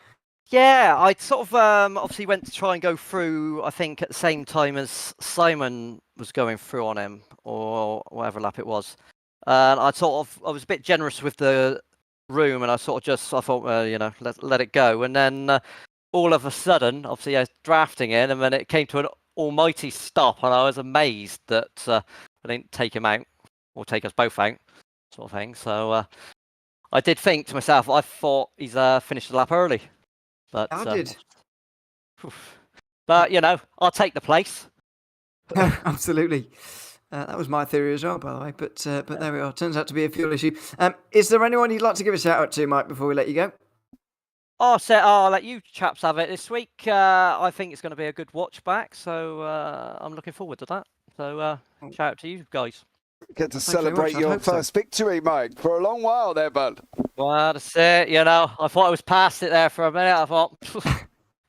Yeah, I sort of obviously went to try and go through, I think, at the same time as Simon was going through on him, or whatever lap it was. And I was a bit generous with the room, and I thought, let it go. And then all of a sudden, obviously, I was drafting in, and then it came to an almighty stop, and I was amazed that I didn't take him out, or take us both out, sort of thing. So I did think to myself, I thought he's finished the lap early. But I did. But I'll take the place. Absolutely. That was my theory as well, by the way. But there we are. Turns out to be a fuel issue. Is there anyone you'd like to give a shout out to, Mike, before we let you go? I'll let you chaps have it this week. I think it's going to be a good watch back, so I'm looking forward to that. So shout out to you guys. Get to celebrate your first victory, Mike, for a long while there, bud. Well, that's it. I thought I was past it there for a minute. I thought,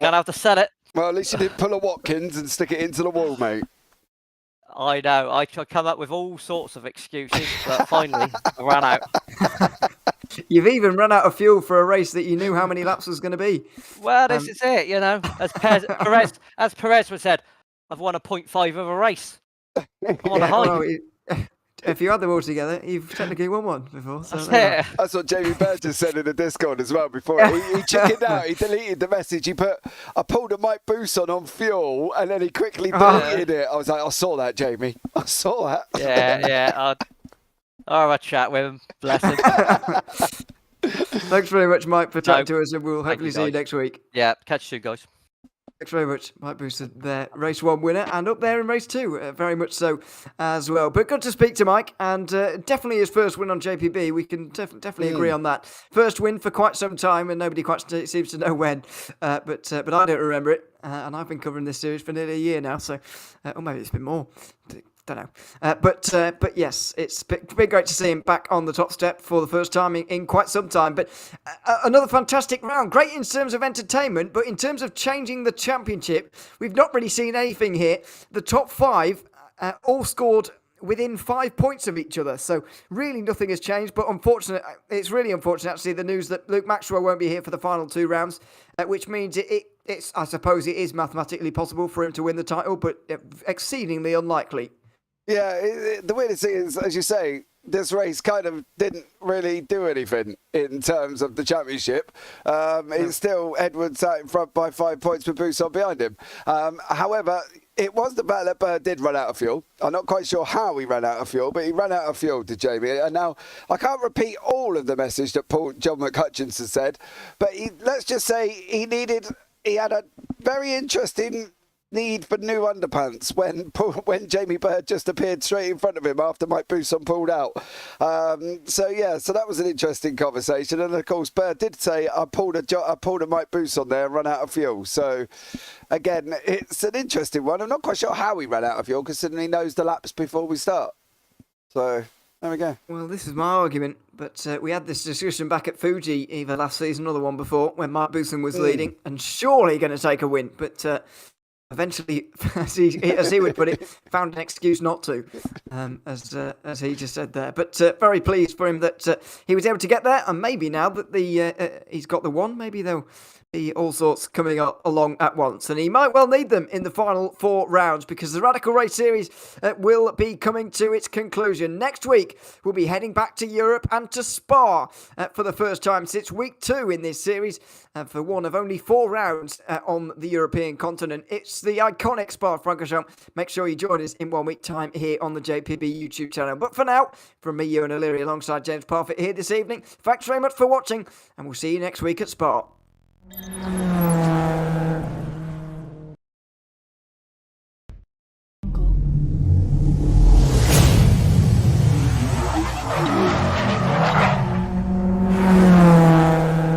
gonna have to sell it. Well, at least you didn't pull a Watkins and stick it into the wall, mate. I know. I come up with all sorts of excuses, but finally I ran out. You've even run out of fuel for a race that you knew how many laps was going to be. Well, this is it, you know. As Perez was said, I've won a 0.5 of a race. I'm on a high. Well, if you add them all together, you've technically won one before. So That's what Jamie Bird just said in the Discord as well before. He chickened out. He deleted the message. He put, I pulled a Mike Bousson on fuel, and then he quickly deleted it. I was like, I saw that, Jamie. I saw that. Yeah. I'll have a chat with him. Bless him. Thanks very much, Mike, for chatting to us, and we'll hopefully see you next week. Yeah, catch you soon, guys. Thanks very much, Mike Bousson, there, race 1 winner, and up there in race 2, very much so as well. But good to speak to Mike, and definitely his first win on JPB. We can definitely agree on that. First win for quite some time, and nobody quite seems to know when. But I don't remember it, and I've been covering this series for nearly a year now, so or maybe it's been more. Don't know. But yes, it's been great to see him back on the top step for the first time in quite some time. But another fantastic round. Great in terms of entertainment, but in terms of changing the championship, we've not really seen anything here. The top 5 all scored within 5 points of each other. So really nothing has changed, but it's really unfortunate actually, the news that Luke Maxwell won't be here for the final 2 rounds, which means it's I suppose it is mathematically possible for him to win the title, but exceedingly unlikely. Yeah, the weirdest thing is, as you say, this race kind of didn't really do anything in terms of the championship. It's still Edwards out in front by 5 points with Bousson behind him. However, it was the battle that Bird did run out of fuel. I'm not quite sure how he ran out of fuel, but he ran out of fuel to Jamie. And now, I can't repeat all of the message that John McHutchinson said, but let's just say he had a very interesting need for new underpants when Jamie Bird just appeared straight in front of him after Mike Bousson pulled out. So that was an interesting conversation. And of course, Bird did say, I pulled a Mike Bousson there and run out of fuel. So again, it's an interesting one. I'm not quite sure how he ran out of fuel, considering he knows the laps before we start. So there we go. Well, this is my argument, but we had this discussion back at Fuji either last season or the one before when Mike Bousson was leading and surely going to take a win, but eventually, as he would put it, found an excuse not to, as he just said there. But very pleased for him that he was able to get there, and maybe now that he's got the one, maybe there'll be all sorts coming along at once, and he might well need them in the final 4 rounds because the Radical Race Series will be coming to its conclusion. Next week, we'll be heading back to Europe and to Spa for the first time since week 2 in this series, for one of only 4 rounds on the European continent. It's the iconic Spa-Francorchamps. Make sure you join us in 1 week time here on the JPB YouTube channel. But for now, from me, Ewan O'Leary, alongside James Parfitt here this evening, thanks very much for watching, and we'll see you next week at Spa.